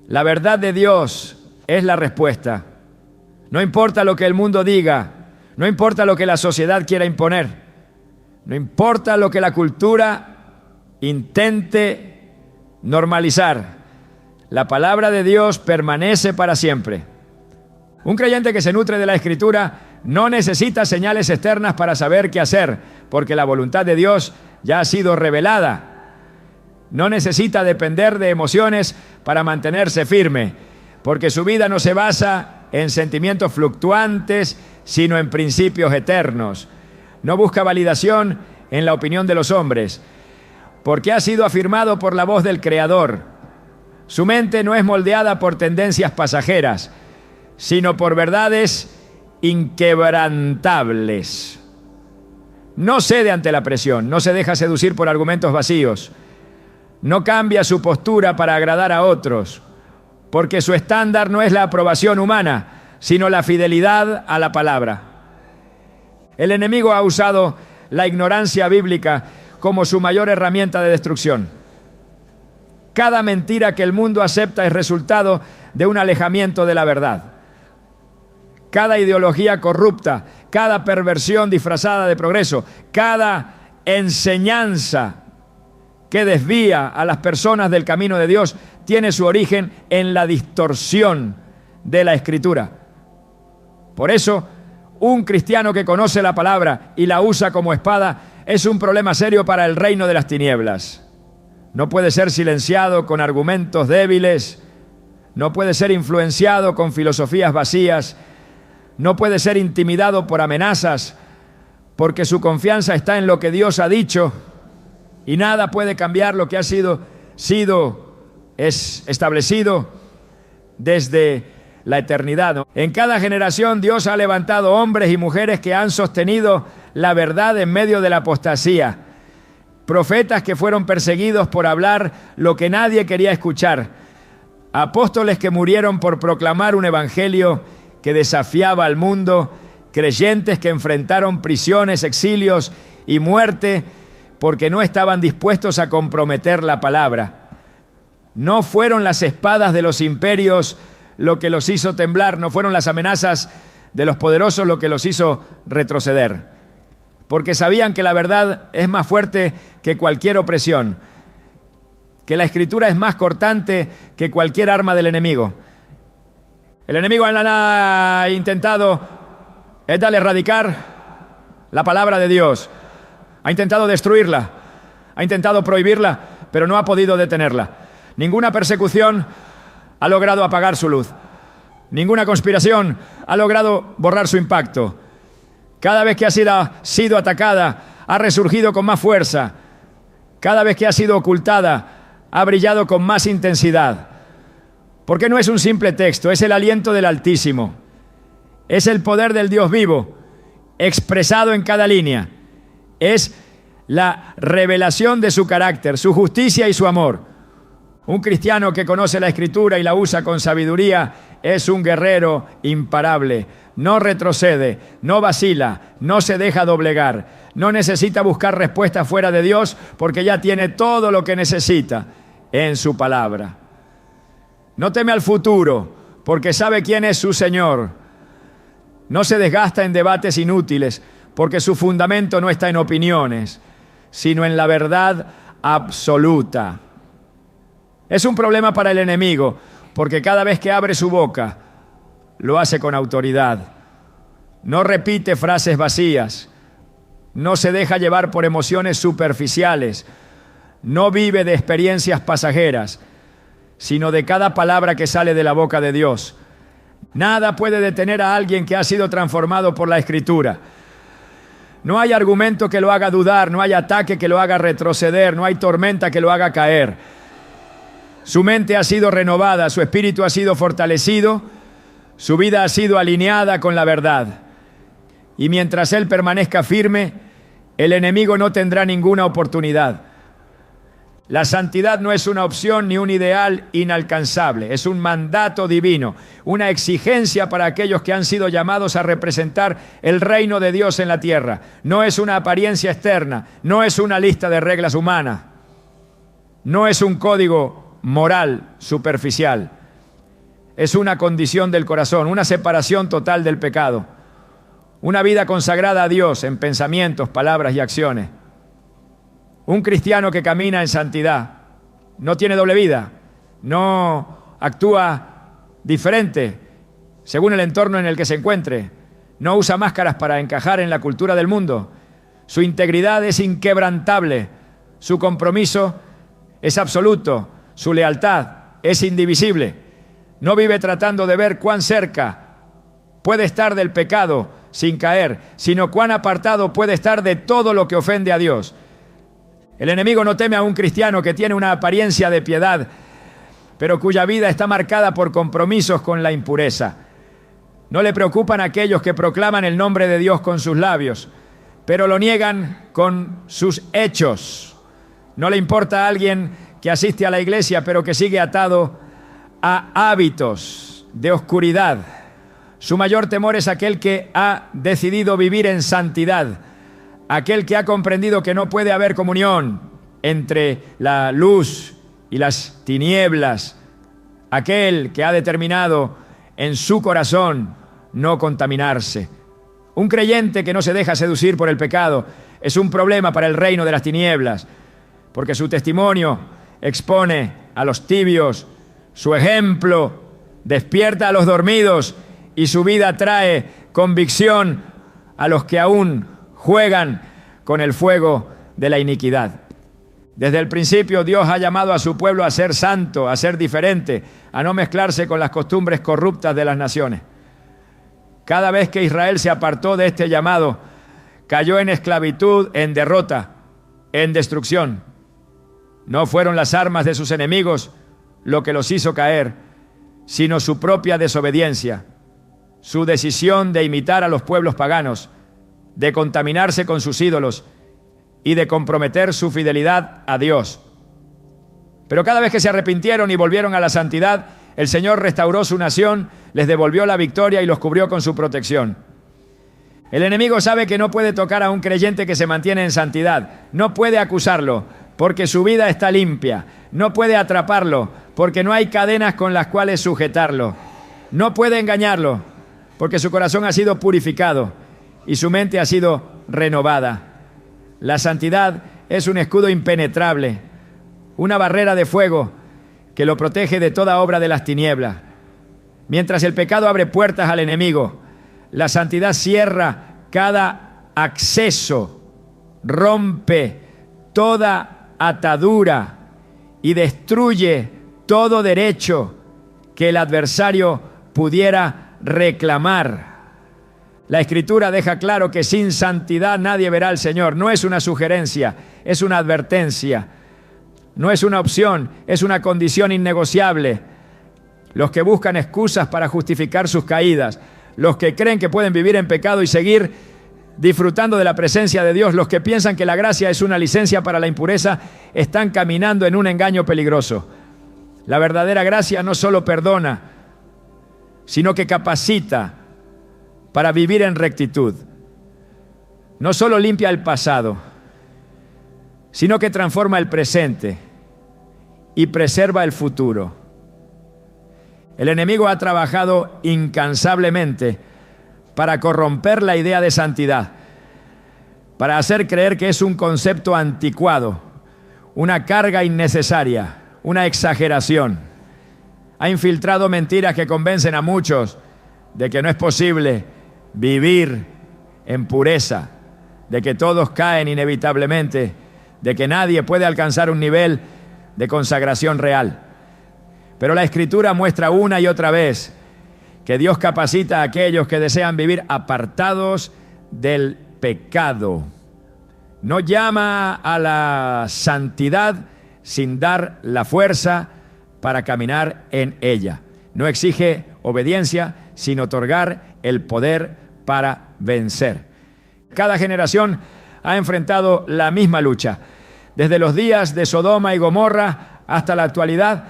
la verdad de Dios es la respuesta. No importa lo que el mundo diga, no importa lo que la sociedad quiera imponer, no importa lo que la cultura intente normalizar, la palabra de Dios permanece para siempre. Un creyente que se nutre de la Escritura no necesita señales externas para saber qué hacer, porque la voluntad de Dios ya ha sido revelada. No necesita depender de emociones para mantenerse firme, porque su vida no se basa en sentimientos fluctuantes, sino en principios eternos. No busca validación en la opinión de los hombres, porque ha sido afirmado por la voz del Creador. Su mente no es moldeada por tendencias pasajeras, sino por verdades inquebrantables. No cede ante la presión, no se deja seducir por argumentos vacíos, no cambia su postura para agradar a otros, porque su estándar no es la aprobación humana, sino la fidelidad a la palabra. El enemigo ha usado la ignorancia bíblica como su mayor herramienta de destrucción. Cada mentira que el mundo acepta es resultado de un alejamiento de la verdad. Cada ideología corrupta, cada perversión disfrazada de progreso, cada enseñanza que desvía a las personas del camino de Dios tiene su origen en la distorsión de la Escritura. Por eso, un cristiano que conoce la palabra y la usa como espada es un problema serio para el reino de las tinieblas. No puede ser silenciado con argumentos débiles, no puede ser influenciado con filosofías vacías, no puede ser intimidado por amenazas, porque su confianza está en lo que Dios ha dicho y nada puede cambiar lo que ha sido establecido desde la eternidad. En cada generación Dios ha levantado hombres y mujeres que han sostenido la verdad en medio de la apostasía. Profetas que fueron perseguidos por hablar lo que nadie quería escuchar. Apóstoles que murieron por proclamar un evangelio que desafiaba al mundo. Creyentes que enfrentaron prisiones, exilios y muerte porque no estaban dispuestos a comprometer la palabra. No fueron las espadas de los imperios lo que los hizo temblar, no fueron las amenazas de los poderosos lo que los hizo retroceder, porque sabían que la verdad es más fuerte que cualquier opresión, que la Escritura es más cortante que cualquier arma del enemigo. El enemigo ha intentado erradicar la palabra de Dios, ha intentado destruirla, ha intentado prohibirla, pero no ha podido detenerla. Ninguna persecución ha logrado apagar su luz. Ninguna conspiración ha logrado borrar su impacto. Cada vez que ha sido atacada, ha resurgido con más fuerza. Cada vez que ha sido ocultada, ha brillado con más intensidad. Porque no es un simple texto, es el aliento del Altísimo. Es el poder del Dios vivo, expresado en cada línea. Es la revelación de su carácter, su justicia y su amor. Un cristiano que conoce la Escritura y la usa con sabiduría es un guerrero imparable. No retrocede, no vacila, no se deja doblegar. No necesita buscar respuestas fuera de Dios porque ya tiene todo lo que necesita en su palabra. No teme al futuro porque sabe quién es su Señor. No se desgasta en debates inútiles porque su fundamento no está en opiniones, sino en la verdad absoluta. Es un problema para el enemigo, porque cada vez que abre su boca, lo hace con autoridad. No repite frases vacías, no se deja llevar por emociones superficiales, no vive de experiencias pasajeras, sino de cada palabra que sale de la boca de Dios. Nada puede detener a alguien que ha sido transformado por la Escritura. No hay argumento que lo haga dudar, no hay ataque que lo haga retroceder, no hay tormenta que lo haga caer. Su mente ha sido renovada, su espíritu ha sido fortalecido, su vida ha sido alineada con la verdad. Y mientras él permanezca firme, el enemigo no tendrá ninguna oportunidad. La santidad no es una opción ni un ideal inalcanzable, es un mandato divino, una exigencia para aquellos que han sido llamados a representar el reino de Dios en la tierra. No es una apariencia externa, no es una lista de reglas humanas, no es un código moral superficial, es una condición del corazón, una separación total del pecado, una vida consagrada a Dios en pensamientos, palabras y acciones. Un cristiano que camina en santidad no tiene doble vida, no actúa diferente según el entorno en el que se encuentre, no usa máscaras para encajar en la cultura del mundo. Su integridad es inquebrantable, su compromiso es absoluto, su lealtad es indivisible. No vive tratando de ver cuán cerca puede estar del pecado sin caer, sino cuán apartado puede estar de todo lo que ofende a Dios. El enemigo no teme a un cristiano que tiene una apariencia de piedad, pero cuya vida está marcada por compromisos con la impureza. No le preocupan aquellos que proclaman el nombre de Dios con sus labios, pero lo niegan con sus hechos. No le importa a alguien que asiste a la iglesia, pero que sigue atado a hábitos de oscuridad. Su mayor temor es aquel que ha decidido vivir en santidad, aquel que ha comprendido que no puede haber comunión entre la luz y las tinieblas, aquel que ha determinado en su corazón no contaminarse. Un creyente que no se deja seducir por el pecado es un problema para el reino de las tinieblas, porque su testimonio expone a los tibios, su ejemplo despierta a los dormidos y su vida trae convicción a los que aún juegan con el fuego de la iniquidad. Desde el principio Dios ha llamado a su pueblo a ser santo, a ser diferente, a no mezclarse con las costumbres corruptas de las naciones. Cada vez que Israel se apartó de este llamado, cayó en esclavitud, en derrota, en destrucción. No fueron las armas de sus enemigos lo que los hizo caer, sino su propia desobediencia, su decisión de imitar a los pueblos paganos, de contaminarse con sus ídolos y de comprometer su fidelidad a Dios. Pero cada vez que se arrepintieron y volvieron a la santidad, el Señor restauró su nación, les devolvió la victoria y los cubrió con su protección. El enemigo sabe que no puede tocar a un creyente que se mantiene en santidad, no puede acusarlo porque su vida está limpia, no puede atraparlo porque no hay cadenas con las cuales sujetarlo, no puede engañarlo porque su corazón ha sido purificado y su mente ha sido renovada. La santidad es un escudo impenetrable, una barrera de fuego que lo protege de toda obra de las tinieblas. Mientras el pecado abre puertas al enemigo, la santidad cierra cada acceso, rompe toda atadura y destruye todo derecho que el adversario pudiera reclamar. La Escritura deja claro que sin santidad nadie verá al Señor. No es una sugerencia, es una advertencia. No es una opción, es una condición innegociable. Los que buscan excusas para justificar sus caídas, los que creen que pueden vivir en pecado y seguir disfrutando de la presencia de Dios, los que piensan que la gracia es una licencia para la impureza, están caminando en un engaño peligroso. La verdadera gracia no solo perdona, sino que capacita para vivir en rectitud. No solo limpia el pasado, sino que transforma el presente y preserva el futuro. El enemigo ha trabajado incansablemente para corromper la idea de santidad, para hacer creer que es un concepto anticuado, una carga innecesaria, una exageración. Ha infiltrado mentiras que convencen a muchos de que no es posible vivir en pureza, de que todos caen inevitablemente, de que nadie puede alcanzar un nivel de consagración real. Pero la Escritura muestra una y otra vez que Dios capacita a aquellos que desean vivir apartados del pecado. No llama a la santidad sin dar la fuerza para caminar en ella. No exige obediencia sin otorgar el poder para vencer. Cada generación ha enfrentado la misma lucha. Desde los días de Sodoma y Gomorra hasta la actualidad,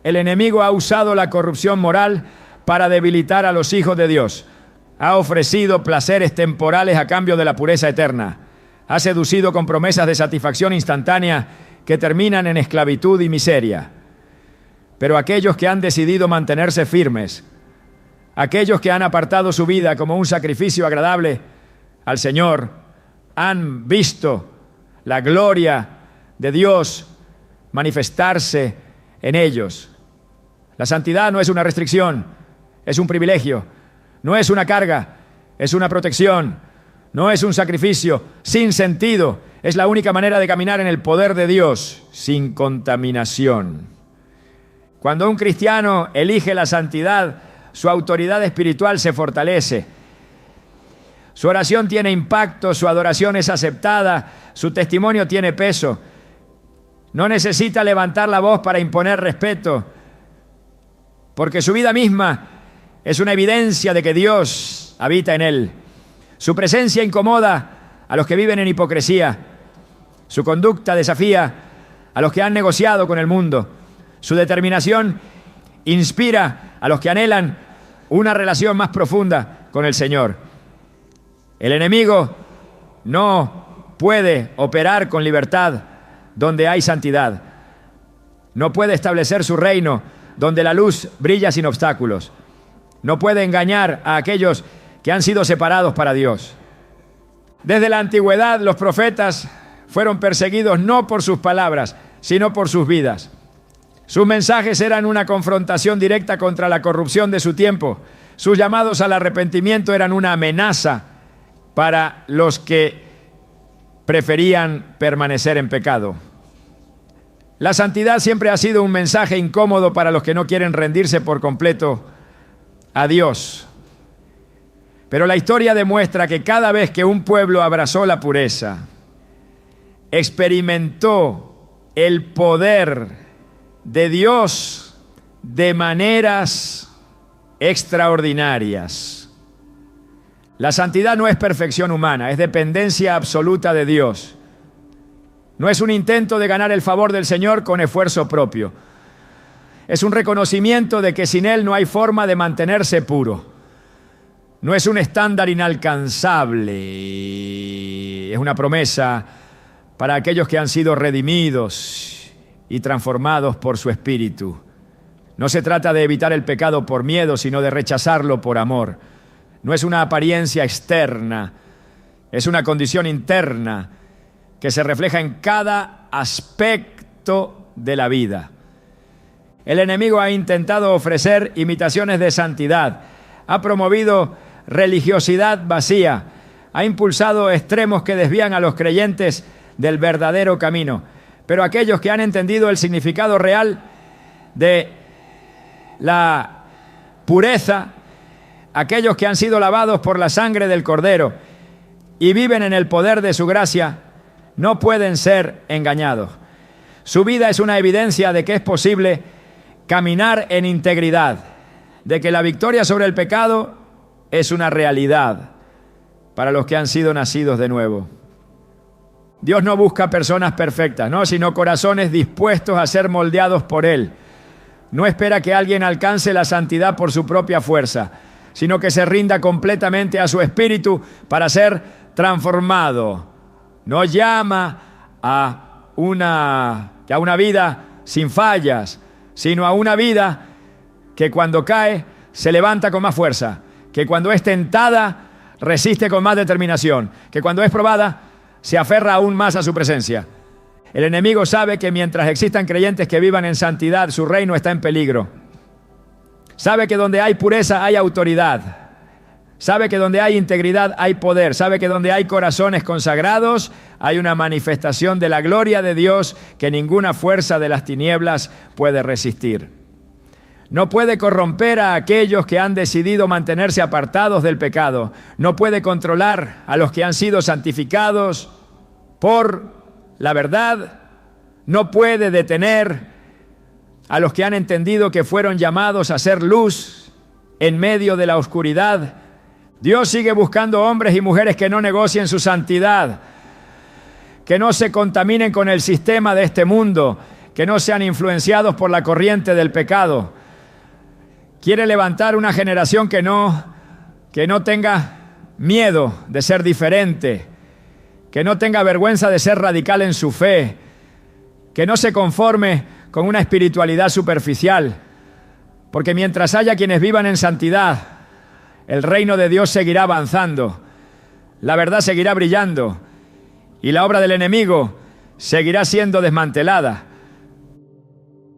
el enemigo ha usado la corrupción moral para debilitar a los hijos de Dios. Ha ofrecido placeres temporales a cambio de la pureza eterna. Ha seducido con promesas de satisfacción instantánea que terminan en esclavitud y miseria. Pero aquellos que han decidido mantenerse firmes, aquellos que han apartado su vida como un sacrificio agradable al Señor, han visto la gloria de Dios manifestarse en ellos. La santidad no es una restricción, es un privilegio. No es una carga, es una protección. No es un sacrificio sin sentido. Es la única manera de caminar en el poder de Dios, sin contaminación. Cuando un cristiano elige la santidad, su autoridad espiritual se fortalece. Su oración tiene impacto, su adoración es aceptada, su testimonio tiene peso. No necesita levantar la voz para imponer respeto, porque su vida misma es una evidencia de que Dios habita en él. Su presencia incomoda a los que viven en hipocresía. Su conducta desafía a los que han negociado con el mundo. Su determinación inspira a los que anhelan una relación más profunda con el Señor. El enemigo no puede operar con libertad donde hay santidad. No puede establecer su reino donde la luz brilla sin obstáculos. No puede engañar a aquellos que han sido separados para Dios. Desde la antigüedad, los profetas fueron perseguidos no por sus palabras, sino por sus vidas. Sus mensajes eran una confrontación directa contra la corrupción de su tiempo. Sus llamados al arrepentimiento eran una amenaza para los que preferían permanecer en pecado. La santidad siempre ha sido un mensaje incómodo para los que no quieren rendirse por completo a Dios. Pero la historia demuestra que cada vez que un pueblo abrazó la pureza, experimentó el poder de Dios de maneras extraordinarias. La santidad no es perfección humana, es dependencia absoluta de Dios. No es un intento de ganar el favor del Señor con esfuerzo propio. Es un reconocimiento de que sin Él no hay forma de mantenerse puro. No es un estándar inalcanzable. Es una promesa para aquellos que han sido redimidos y transformados por su Espíritu. No se trata de evitar el pecado por miedo, sino de rechazarlo por amor. No es una apariencia externa, es una condición interna que se refleja en cada aspecto de la vida. El enemigo ha intentado ofrecer imitaciones de santidad, ha promovido religiosidad vacía, ha impulsado extremos que desvían a los creyentes del verdadero camino. Pero aquellos que han entendido el significado real de la pureza, aquellos que han sido lavados por la sangre del Cordero y viven en el poder de su gracia, no pueden ser engañados. Su vida es una evidencia de que es posible caminar en integridad, de que la victoria sobre el pecado es una realidad para los que han sido nacidos de nuevo. Dios no busca personas perfectas, ¿no?, sino corazones dispuestos a ser moldeados por Él. No espera que alguien alcance la santidad por su propia fuerza, sino que se rinda completamente a su espíritu para ser transformado. No llama a una vida sin fallas, sino a una vida que cuando cae se levanta con más fuerza, que cuando es tentada resiste con más determinación, que cuando es probada se aferra aún más a su presencia. El enemigo sabe que mientras existan creyentes que vivan en santidad, su reino está en peligro. Sabe que donde hay pureza hay autoridad. Sabe que donde hay integridad hay poder. Sabe que donde hay corazones consagrados hay una manifestación de la gloria de Dios que ninguna fuerza de las tinieblas puede resistir. No puede corromper a aquellos que han decidido mantenerse apartados del pecado. No puede controlar a los que han sido santificados por la verdad. No puede detener a los que han entendido que fueron llamados a ser luz en medio de la oscuridad. Dios sigue buscando hombres y mujeres que no negocien su santidad, que no se contaminen con el sistema de este mundo, que no sean influenciados por la corriente del pecado. Quiere levantar una generación que no tenga miedo de ser diferente, que no tenga vergüenza de ser radical en su fe, que no se conforme con una espiritualidad superficial, porque mientras haya quienes vivan en santidad, el reino de Dios seguirá avanzando, la verdad seguirá brillando y la obra del enemigo seguirá siendo desmantelada.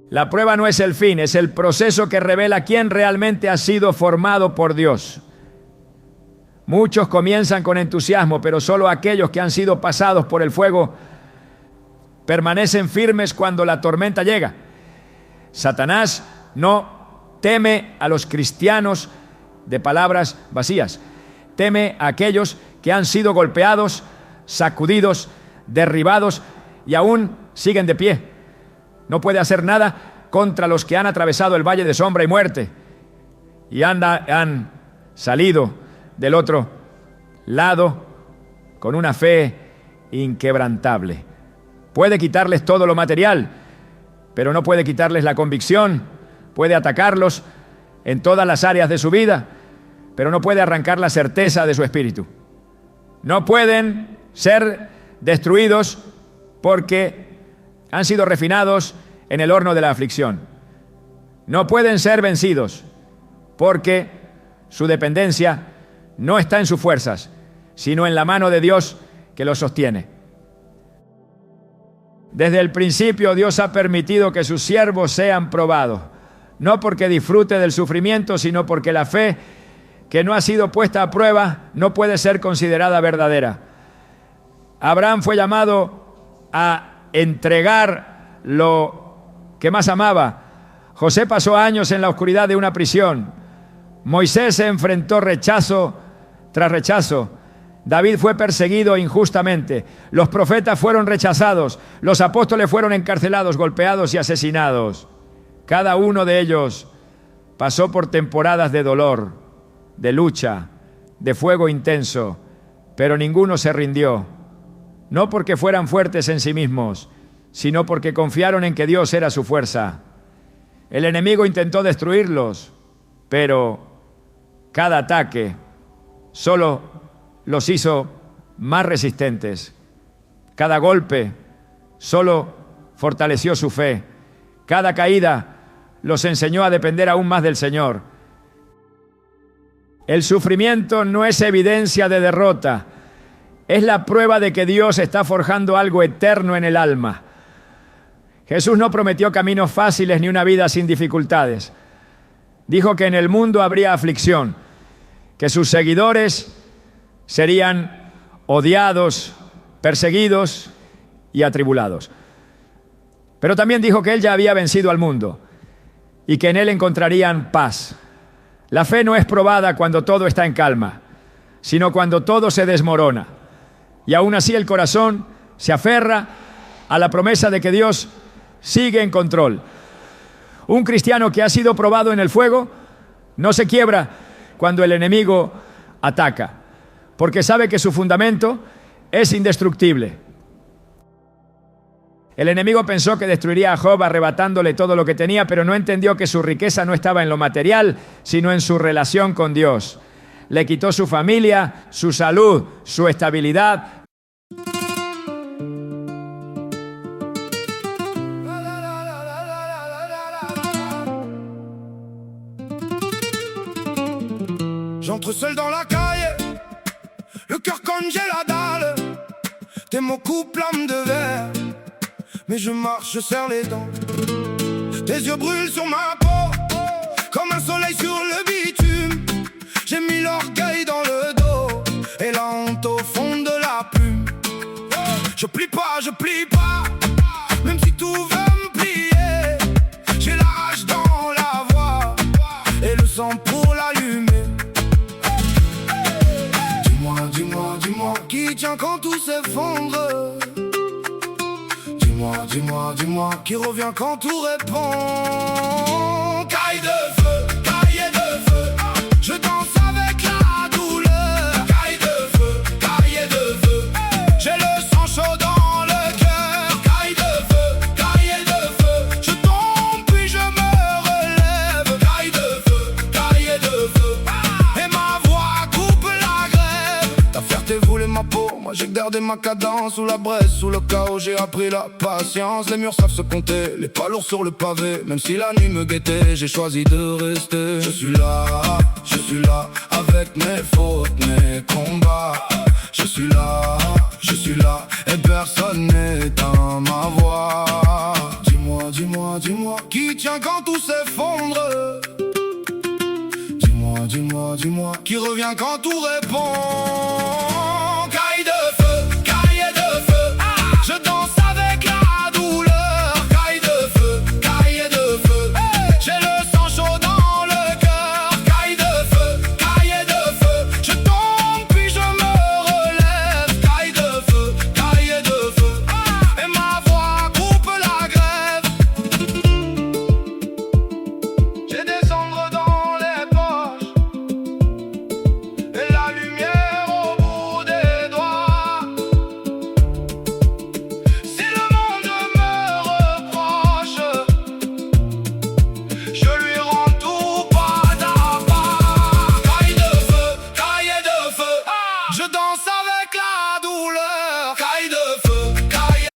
La prueba no es el fin, es el proceso que revela quién realmente ha sido formado por Dios. Muchos comienzan con entusiasmo, pero solo aquellos que han sido pasados por el fuego permanecen firmes cuando la tormenta llega. Satanás no teme a los cristianos de palabras vacías. Teme a aquellos que han sido golpeados, sacudidos, derribados y aún siguen de pie. No puede hacer nada contra los que han atravesado el valle de sombra y muerte y han salido del otro lado con una fe inquebrantable. Puede quitarles todo lo material, pero no puede quitarles la convicción. Puede atacarlos en todas las áreas de su vida, pero no puede arrancar la certeza de su espíritu. No pueden ser destruidos porque han sido refinados en el horno de la aflicción. No pueden ser vencidos porque su dependencia no está en sus fuerzas, sino en la mano de Dios que los sostiene. Desde el principio Dios ha permitido que sus siervos sean probados, no porque disfrute del sufrimiento, sino porque la fe que no ha sido puesta a prueba no puede ser considerada verdadera. Abraham fue llamado a entregar lo que más amaba. José pasó años en la oscuridad de una prisión. Moisés se enfrentó rechazo tras rechazo. David fue perseguido injustamente. Los profetas fueron rechazados. Los apóstoles fueron encarcelados, golpeados y asesinados. Cada uno de ellos pasó por temporadas de dolor, de lucha, de fuego intenso, pero ninguno se rindió. No porque fueran fuertes en sí mismos, sino porque confiaron en que Dios era su fuerza. El enemigo intentó destruirlos, pero cada ataque solo los hizo más resistentes. Cada golpe solo fortaleció su fe. Cada caída los enseñó a depender aún más del Señor. El sufrimiento no es evidencia de derrota, es la prueba de que Dios está forjando algo eterno en el alma. Jesús no prometió caminos fáciles ni una vida sin dificultades. Dijo que en el mundo habría aflicción, que sus seguidores serían odiados, perseguidos y atribulados. Pero también dijo que Él ya había vencido al mundo y que en Él encontrarían paz. La fe no es probada cuando todo está en calma, sino cuando todo se desmorona. Y aún así el corazón se aferra a la promesa de que Dios sigue en control. Un cristiano que ha sido probado en el fuego no se quiebra cuando el enemigo ataca, porque sabe que su fundamento es indestructible. El enemigo pensó que destruiría a Job arrebatándole todo lo que tenía, pero no entendió que su riqueza no estaba en lo material, sino en su relación con Dios. Le quitó su familia, su salud, su estabilidad. J'entre seul dans la calle, le cœur comme j'ai la dalle. Tes mots coupent l'âme de verre, mais je marche, je serre les dents. Tes yeux brûlent sur ma peau, comme un soleil sur le bitume. J'ai mis l'orgueil dans le dos, et la honte au fond de la plume. Je plie pas, même si tout veut me plier. J'ai la rage dans la voix, qui tient quand tout s'effondre. Dis-moi, dis-moi, dis-moi, qui revient quand tout répond. Caille de feu, cahier de feu, je danse avec la douleur. Caille de feu, cahier de feu, j'ai le sang chaud dans le cœur. Caille de feu, cahier de feu, je tombe puis je me relève. Caille de feu, cahier de feu, et ma voix coupe la grève. Ta fierté voulait ma peau, moi j'ai gardé ma cadence. Sous la braise, sous le chaos, j'ai appris la patience. Les murs savent se compter, les pas lourds sur le pavé. Même si la nuit me guettait, j'ai choisi de rester. Je suis là, avec mes fautes, mes combats. Je suis là, et personne n'éteint ma voix. Dis-moi, dis-moi, dis-moi, qui tient quand tout s'effondre. Dis-moi, dis-moi, dis-moi, qui revient quand tout répond. Caille de feu, cahier de feu, je danse avec la douleur. Caille de feu, cahier de feu, j'ai le sang chaud dans le cœur. Caille de feu, cahier de feu, je tombe puis je me relève. Caille de feu, cahier de feu, et ma voix coupe la grève. J'ai des cendres dans les poches et la lumière au bout des doigts. Si le monde me reproche, je lui rends tout pas à pas. Caille de feu, cahier de feu, je danse avec la douleur. Caille de feu, cahier.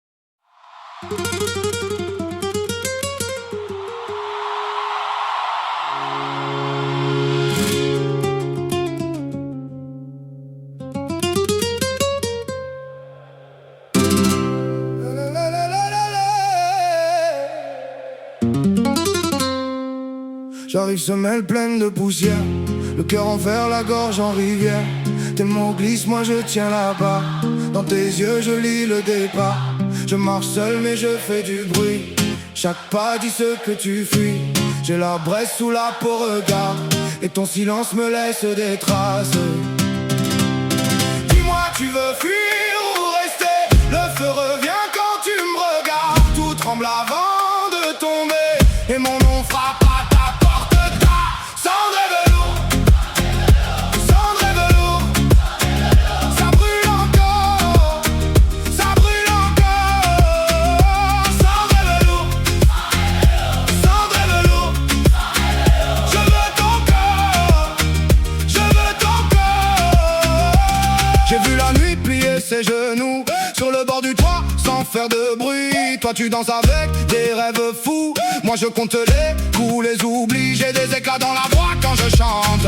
J'arrive semelle pleine de poussière, le cœur en fer, la gorge en rivière. Tes mots glissent, moi je tiens là-bas. Dans tes yeux je lis le départ. Je marche seul mais je fais du bruit. Chaque pas dit ce que tu fuis. J'ai la braise sous la peau, regarde, et ton silence me laisse des traces. Dis-moi, tu veux fuir ou rester? Le feu revient quand tu me regardes. Tout tremble avant de tomber, et mon nom frappe à ta porte. Ta cendre est velours, cendre est velours. Ça brûle encore, ça brûle encore. Cendre est velours, cendre est velours. Je veux ton corps, je veux ton corps. J'ai vu la nuit plier ses genoux sur le bord du toit sans faire de bruit. Toi tu danses avec des rêves fous, moi je compte les coups, les oublis. J'ai des éclats dans la voix quand je chante,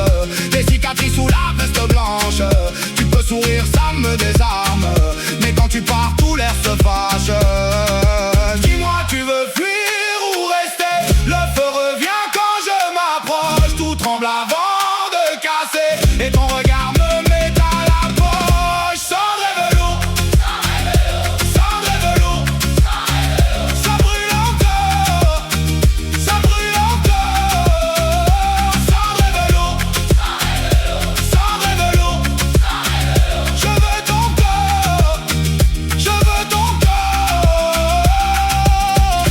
des cicatrices sous la veste blanche. Tu peux sourire, ça me désarme, mais quand tu pars tout l'air se fâche. Dis-moi, tu veux fuir ou rester? Le feu revient quand je m'approche. Tout tremble avant de casser, et ton regard me met à la poche. Cendre est velours, cendre est velours. Ça brûle encore, ça brûle encore. Cendre est velours, cendre est velours. Je veux ton corps, je veux ton corps.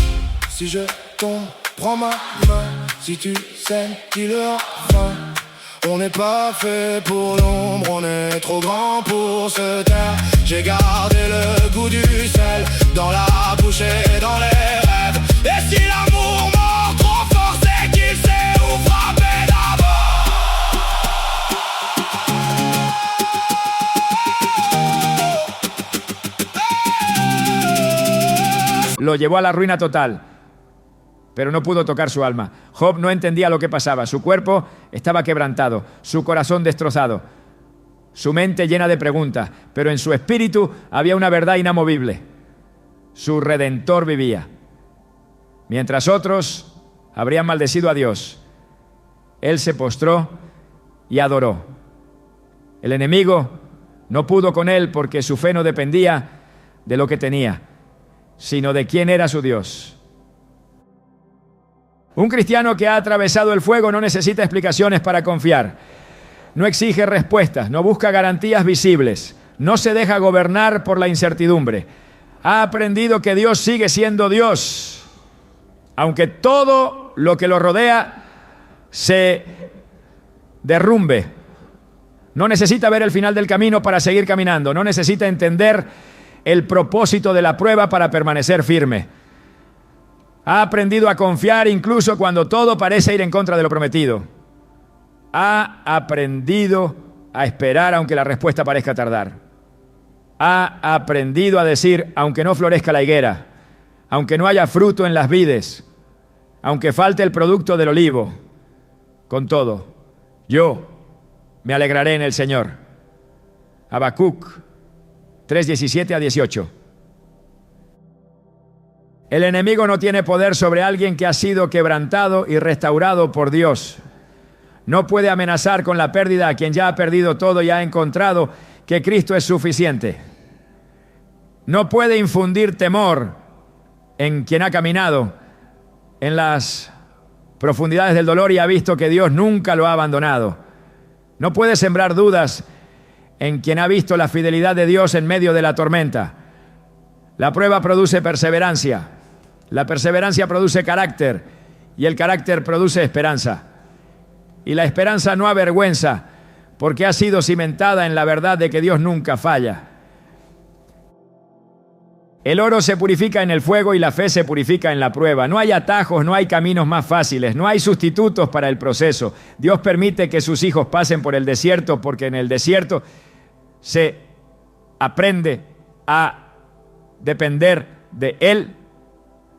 Si je tombe, prends ma main. Si tu saignes, dis-le enfin. On n'est pas fait pour l'ombre, on est trop grand pour se taire. J'ai gardé le goût du sel dans la bouche et dans les rêves. Et si l'amour mord trop fort, c'est qu'il sait où frapper d'abord. Lo llevó a la ruina total, pero no pudo tocar su alma. Job no entendía lo que pasaba. Su cuerpo estaba quebrantado, su corazón destrozado, su mente llena de preguntas, pero en su espíritu había una verdad inamovible. Su Redentor vivía. Mientras otros habrían maldecido a Dios, él se postró y adoró. El enemigo no pudo con él porque su fe no dependía de lo que tenía, sino de quién era su Dios. Un cristiano que ha atravesado el fuego no necesita explicaciones para confiar. No exige respuestas, no busca garantías visibles. No se deja gobernar por la incertidumbre. Ha aprendido que Dios sigue siendo Dios, aunque todo lo que lo rodea se derrumbe. No necesita ver el final del camino para seguir caminando. No necesita entender el propósito de la prueba para permanecer firme. Ha aprendido a confiar incluso cuando todo parece ir en contra de lo prometido. Ha aprendido a esperar aunque la respuesta parezca tardar. Ha aprendido a decir, aunque no florezca la higuera, aunque no haya fruto en las vides, aunque falte el producto del olivo, con todo, yo me alegraré en el Señor. Habacuc 3:17-18. El enemigo no tiene poder sobre alguien que ha sido quebrantado y restaurado por Dios. No puede amenazar con la pérdida a quien ya ha perdido todo y ha encontrado que Cristo es suficiente. No puede infundir temor en quien ha caminado en las profundidades del dolor y ha visto que Dios nunca lo ha abandonado. No puede sembrar dudas en quien ha visto la fidelidad de Dios en medio de la tormenta. La prueba produce perseverancia. La perseverancia produce carácter y el carácter produce esperanza. Y la esperanza no avergüenza porque ha sido cimentada en la verdad de que Dios nunca falla. El oro se purifica en el fuego y la fe se purifica en la prueba. No hay atajos, no hay caminos más fáciles, no hay sustitutos para el proceso. Dios permite que sus hijos pasen por el desierto porque en el desierto se aprende a depender de Él,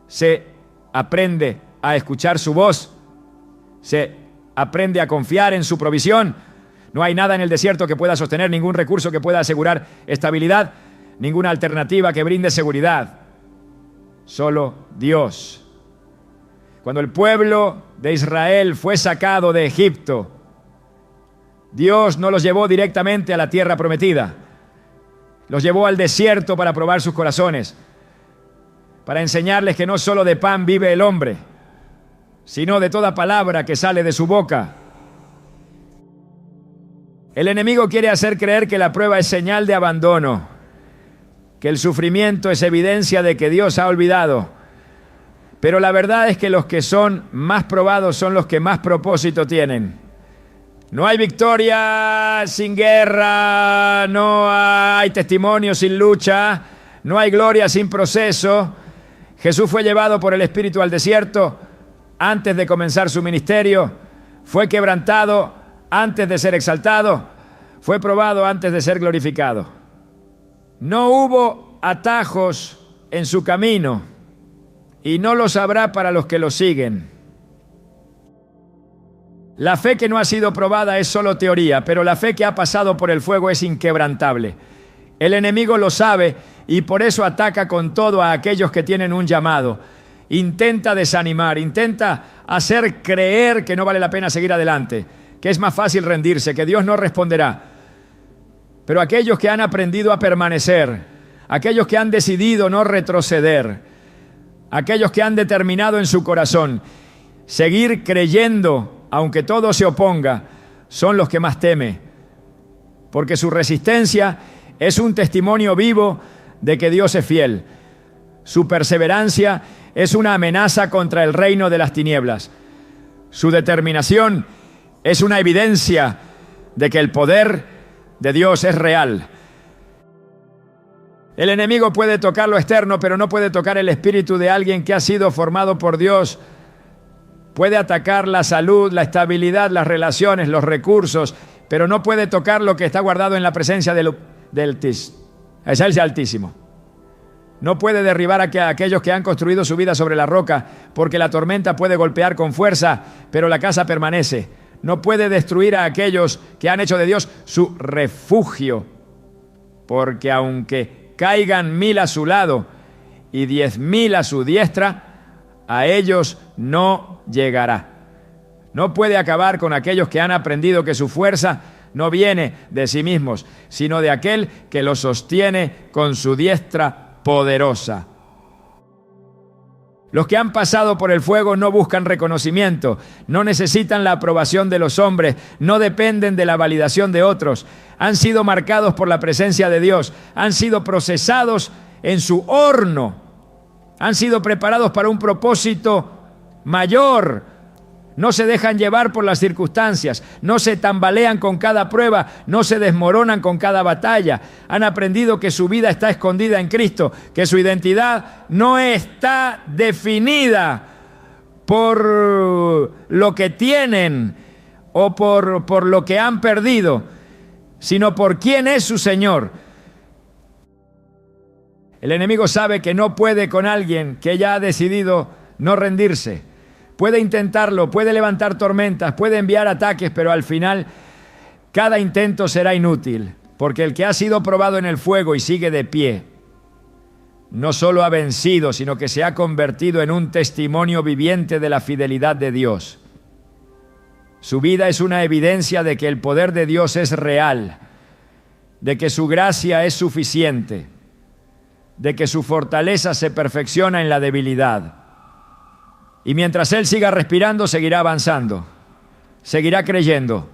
se aprende a escuchar su voz, se aprende a confiar en su provisión. No hay nada en el desierto que pueda sostener, ningún recurso que pueda asegurar estabilidad, ninguna alternativa que brinde seguridad. Solo Dios. Cuando el pueblo de Israel fue sacado de Egipto, Dios no los llevó directamente a la tierra prometida. Los llevó al desierto para probar sus corazones, para enseñarles que no solo de pan vive el hombre, sino de toda palabra que sale de su boca. El enemigo quiere hacer creer que la prueba es señal de abandono, que el sufrimiento es evidencia de que Dios ha olvidado. Pero la verdad es que los que son más probados son los que más propósito tienen. No hay victoria sin guerra, no hay testimonio sin lucha, no hay gloria sin proceso. Jesús fue llevado por el Espíritu al desierto antes de comenzar su ministerio, fue quebrantado antes de ser exaltado, fue probado antes de ser glorificado. No hubo atajos en su camino y no los habrá para los que lo siguen. La fe que no ha sido probada es solo teoría, pero la fe que ha pasado por el fuego es inquebrantable. El enemigo lo sabe y por eso ataca con todo a aquellos que tienen un llamado. Intenta desanimar, intenta hacer creer que no vale la pena seguir adelante, que es más fácil rendirse, que Dios no responderá. Pero aquellos que han aprendido a permanecer, aquellos que han decidido no retroceder, aquellos que han determinado en su corazón seguir creyendo aunque todo se oponga, son los que más teme, porque su resistencia es un testimonio vivo de que Dios es fiel. Su perseverancia es una amenaza contra el reino de las tinieblas. Su determinación es una evidencia de que el poder de Dios es real. El enemigo puede tocar lo externo, pero no puede tocar el espíritu de alguien que ha sido formado por Dios. Puede atacar la salud, la estabilidad, las relaciones, los recursos, pero no puede tocar lo que está guardado en la presencia del Altísimo. No puede derribar a aquellos que han construido su vida sobre la roca, porque la tormenta puede golpear con fuerza, pero la casa permanece. No puede destruir a aquellos que han hecho de Dios su refugio, porque aunque caigan 1000 a su lado y 10.000 a su diestra, a ellos no llegará. No puede acabar con aquellos que han aprendido que su fuerza no viene de sí mismos, sino de aquel que los sostiene con su diestra poderosa. Los que han pasado por el fuego no buscan reconocimiento, no necesitan la aprobación de los hombres, no dependen de la validación de otros. Han sido marcados por la presencia de Dios, han sido procesados en su horno, han sido preparados para un propósito mayor. No se dejan llevar por las circunstancias, no se tambalean con cada prueba, no se desmoronan con cada batalla. Han aprendido que su vida está escondida en Cristo, que su identidad no está definida por lo que tienen o por lo que han perdido, sino por quién es su Señor. El enemigo sabe que no puede con alguien que ya ha decidido no rendirse. Puede intentarlo, puede levantar tormentas, puede enviar ataques, pero al final cada intento será inútil, porque el que ha sido probado en el fuego y sigue de pie, no solo ha vencido, sino que se ha convertido en un testimonio viviente de la fidelidad de Dios. Su vida es una evidencia de que el poder de Dios es real, de que su gracia es suficiente, de que su fortaleza se perfecciona en la debilidad. Y mientras él siga respirando, seguirá avanzando, seguirá creyendo,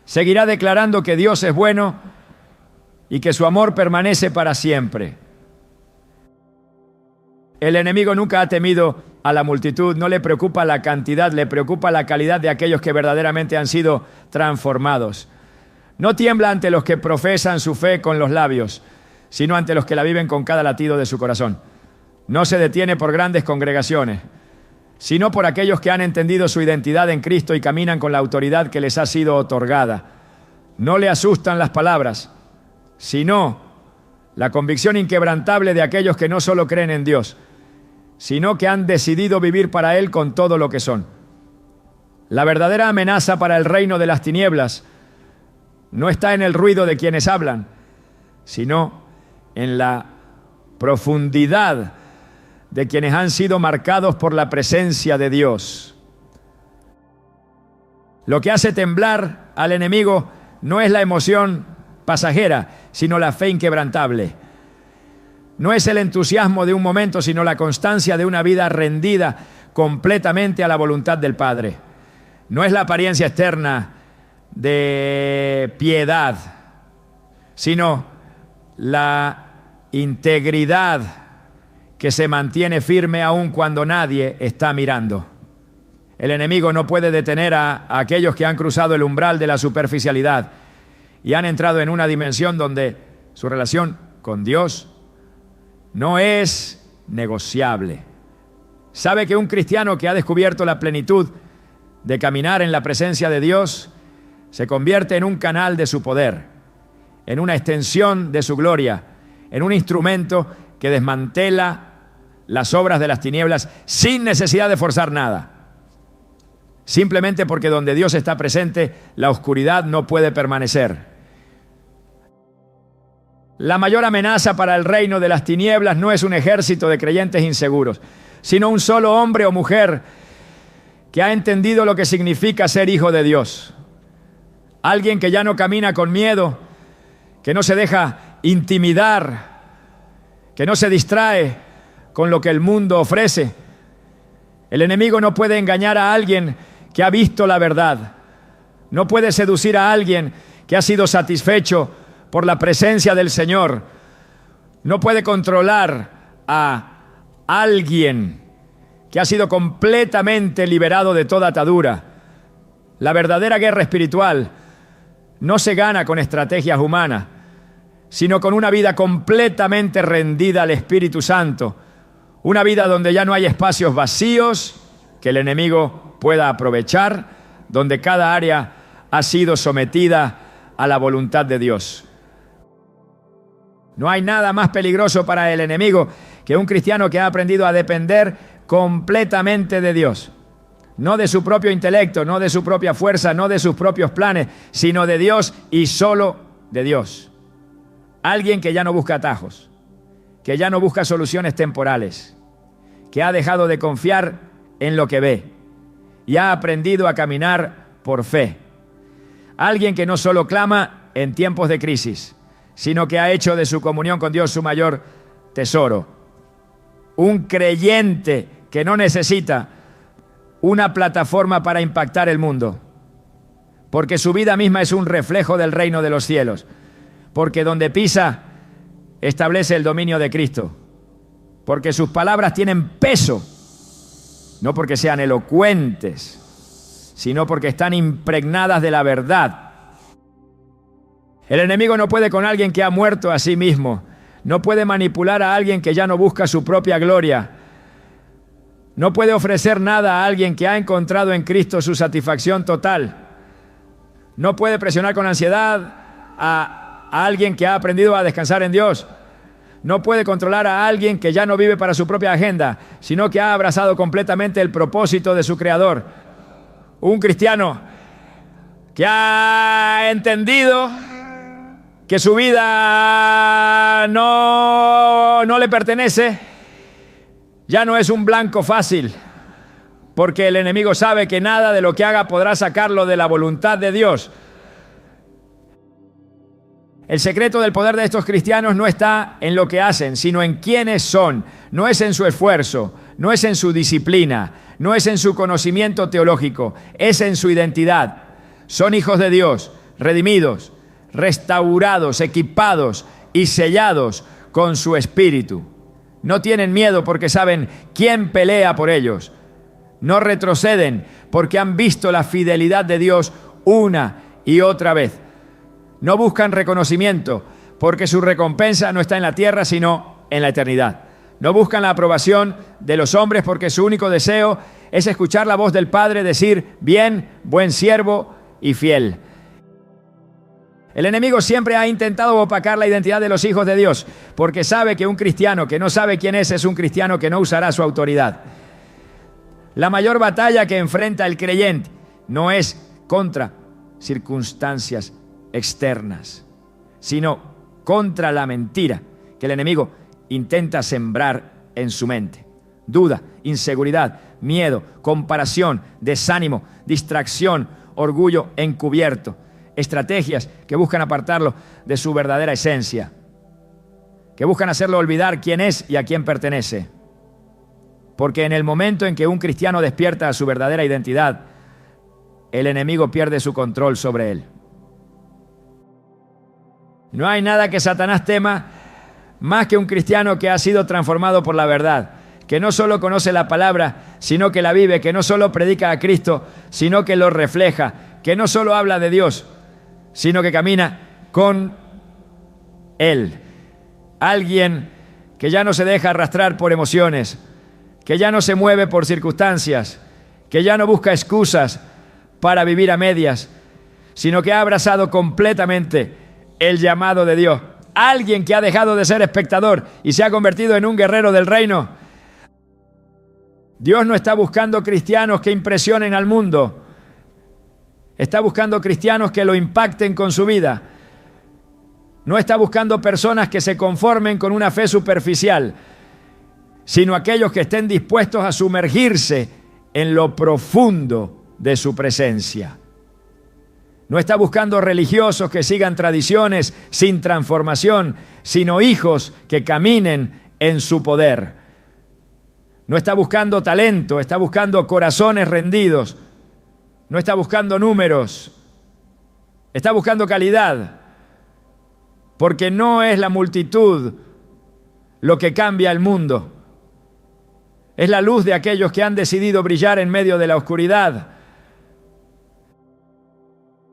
seguirá declarando que Dios es bueno y que su amor permanece para siempre. El enemigo nunca ha temido a la multitud, no le preocupa la cantidad, le preocupa la calidad de aquellos que verdaderamente han sido transformados. No tiembla ante los que profesan su fe con los labios, sino ante los que la viven con cada latido de su corazón. No se detiene por grandes congregaciones, sino por aquellos que han entendido su identidad en Cristo y caminan con la autoridad que les ha sido otorgada. No le asustan las palabras, sino la convicción inquebrantable de aquellos que no solo creen en Dios, sino que han decidido vivir para Él con todo lo que son. La verdadera amenaza para el reino de las tinieblas no está en el ruido de quienes hablan, sino en la profundidad de quienes han sido marcados por la presencia de Dios. Lo que hace temblar al enemigo no es la emoción pasajera, sino la fe inquebrantable. No es el entusiasmo de un momento, sino la constancia de una vida rendida completamente a la voluntad del Padre. No es la apariencia externa de piedad, sino la integridad que se mantiene firme aun cuando nadie está mirando. El enemigo no puede detener a aquellos que han cruzado el umbral de la superficialidad y han entrado en una dimensión donde su relación con Dios no es negociable. Sabe que un cristiano que ha descubierto la plenitud de caminar en la presencia de Dios se convierte en un canal de su poder, en una extensión de su gloria, en un instrumento que desmantela las obras de las tinieblas sin necesidad de forzar nada. Simplemente porque donde Dios está presente, la oscuridad no puede permanecer. La mayor amenaza para el reino de las tinieblas no es un ejército de creyentes inseguros, sino un solo hombre o mujer que ha entendido lo que significa ser hijo de Dios. Alguien que ya no camina con miedo, que no se deja intimidar, que no se distrae con lo que el mundo ofrece. El enemigo no puede engañar a alguien que ha visto la verdad. No puede seducir a alguien que ha sido satisfecho por la presencia del Señor. No puede controlar a alguien que ha sido completamente liberado de toda atadura. La verdadera guerra espiritual no se gana con estrategias humanas, sino con una vida completamente rendida al Espíritu Santo. Una vida donde ya no hay espacios vacíos que el enemigo pueda aprovechar, donde cada área ha sido sometida a la voluntad de Dios. No hay nada más peligroso para el enemigo que un cristiano que ha aprendido a depender completamente de Dios. No de su propio intelecto, no de su propia fuerza, no de sus propios planes, sino de Dios y solo de Dios. Alguien que ya no busca atajos, que ya no busca soluciones temporales, que ha dejado de confiar en lo que ve y ha aprendido a caminar por fe. Alguien que no solo clama en tiempos de crisis, sino que ha hecho de su comunión con Dios su mayor tesoro. Un creyente que no necesita una plataforma para impactar el mundo, porque su vida misma es un reflejo del reino de los cielos, porque donde pisa establece el dominio de Cristo, porque sus palabras tienen peso, no porque sean elocuentes, sino porque están impregnadas de la verdad. El enemigo no puede con alguien que ha muerto a sí mismo, no puede manipular a alguien que ya no busca su propia gloria, no puede ofrecer nada a alguien que ha encontrado en Cristo su satisfacción total, no puede presionar con ansiedad a alguien que ha aprendido a descansar en Dios, no puede controlar a alguien que ya no vive para su propia agenda, sino que ha abrazado completamente el propósito de su Creador. Un cristiano que ha entendido que su vida no le pertenece, ya no es un blanco fácil, porque el enemigo sabe que nada de lo que haga podrá sacarlo de la voluntad de Dios. El secreto del poder de estos cristianos no está en lo que hacen, sino en quiénes son. No es en su esfuerzo, no es en su disciplina, no es en su conocimiento teológico, es en su identidad. Son hijos de Dios, redimidos, restaurados, equipados y sellados con su espíritu. No tienen miedo porque saben quién pelea por ellos. No retroceden porque han visto la fidelidad de Dios una y otra vez. No buscan reconocimiento porque su recompensa no está en la tierra sino en la eternidad. No buscan la aprobación de los hombres porque su único deseo es escuchar la voz del Padre decir: bien, buen siervo y fiel. El enemigo siempre ha intentado opacar la identidad de los hijos de Dios, porque sabe que un cristiano que no sabe quién es un cristiano que no usará su autoridad. La mayor batalla que enfrenta el creyente no es contra circunstancias externas, sino contra la mentira que el enemigo intenta sembrar en su mente. Duda, inseguridad, miedo, comparación, desánimo, distracción, orgullo encubierto. Estrategias que buscan apartarlo de su verdadera esencia, que buscan hacerlo olvidar quién es y a quién pertenece. Porque en el momento en que un cristiano despierta a su verdadera identidad, el enemigo pierde su control sobre él. No hay nada que Satanás tema más que un cristiano que ha sido transformado por la verdad, que no solo conoce la palabra, sino que la vive, que no solo predica a Cristo, sino que lo refleja, que no solo habla de Dios, sino que camina con Él. Alguien que ya no se deja arrastrar por emociones, que ya no se mueve por circunstancias, que ya no busca excusas para vivir a medias, sino que ha abrazado completamente el llamado de Dios. Alguien que ha dejado de ser espectador y se ha convertido en un guerrero del reino. Dios no está buscando cristianos que impresionen al mundo. Está buscando cristianos que lo impacten con su vida. No está buscando personas que se conformen con una fe superficial, sino aquellos que estén dispuestos a sumergirse en lo profundo de su presencia. No está buscando religiosos que sigan tradiciones sin transformación, sino hijos que caminen en su poder. No está buscando talento, está buscando corazones rendidos. No está buscando números, está buscando calidad, porque no es la multitud lo que cambia el mundo. Es la luz de aquellos que han decidido brillar en medio de la oscuridad.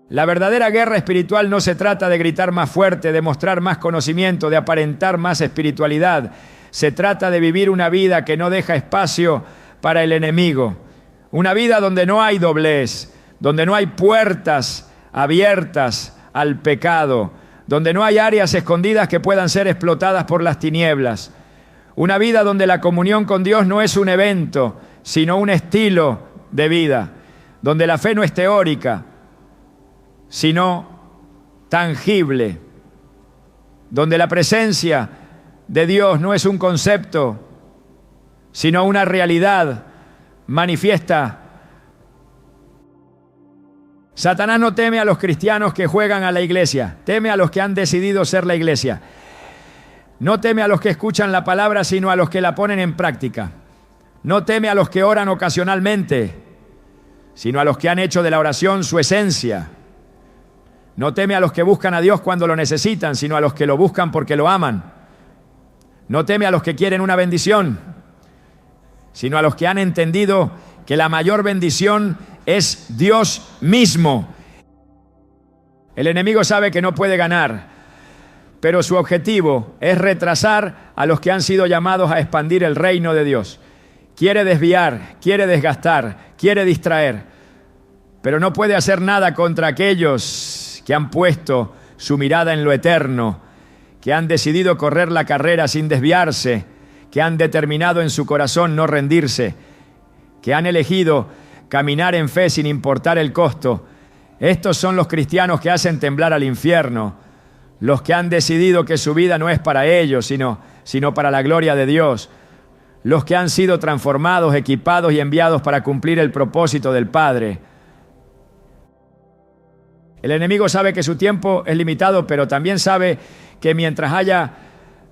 La verdadera guerra espiritual no se trata de gritar más fuerte, de mostrar más conocimiento, de aparentar más espiritualidad. Se trata de vivir una vida que no deja espacio para el enemigo. Una vida donde no hay doblez, donde no hay puertas abiertas al pecado, donde no hay áreas escondidas que puedan ser explotadas por las tinieblas. Una vida donde la comunión con Dios no es un evento, sino un estilo de vida, donde la fe no es teórica, sino tangible, donde la presencia de Dios no es un concepto, sino una realidad manifiesta. Satanás no teme a los cristianos que juegan a la iglesia, teme a los que han decidido ser la iglesia. No teme a los que escuchan la palabra, sino a los que la ponen en práctica. No teme a los que oran ocasionalmente, sino a los que han hecho de la oración su esencia. No teme a los que buscan a Dios cuando lo necesitan, sino a los que lo buscan porque lo aman. No teme a los que quieren una bendición, sino a los que han entendido que la mayor bendición es Dios mismo. El enemigo sabe que no puede ganar, pero su objetivo es retrasar a los que han sido llamados a expandir el reino de Dios. Quiere desviar, quiere desgastar, quiere distraer, pero no puede hacer nada contra aquellos que han puesto su mirada en lo eterno, que han decidido correr la carrera sin desviarse, que han determinado en su corazón no rendirse, que han elegido caminar en fe sin importar el costo. Estos son los cristianos que hacen temblar al infierno, los que han decidido que su vida no es para ellos, sino para la gloria de Dios, los que han sido transformados, equipados y enviados para cumplir el propósito del Padre. El enemigo sabe que su tiempo es limitado, pero también sabe que mientras haya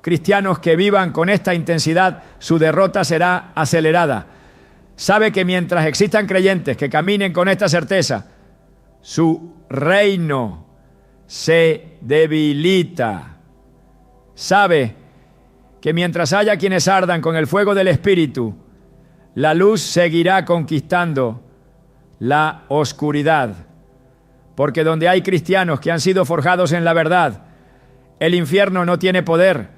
cristianos que vivan con esta intensidad, su derrota será acelerada. Sabe que mientras existan creyentes que caminen con esta certeza, su reino se debilita. Sabe que mientras haya quienes ardan con el fuego del Espíritu, la luz seguirá conquistando la oscuridad. Porque donde hay cristianos que han sido forjados en la verdad, el infierno no tiene poder,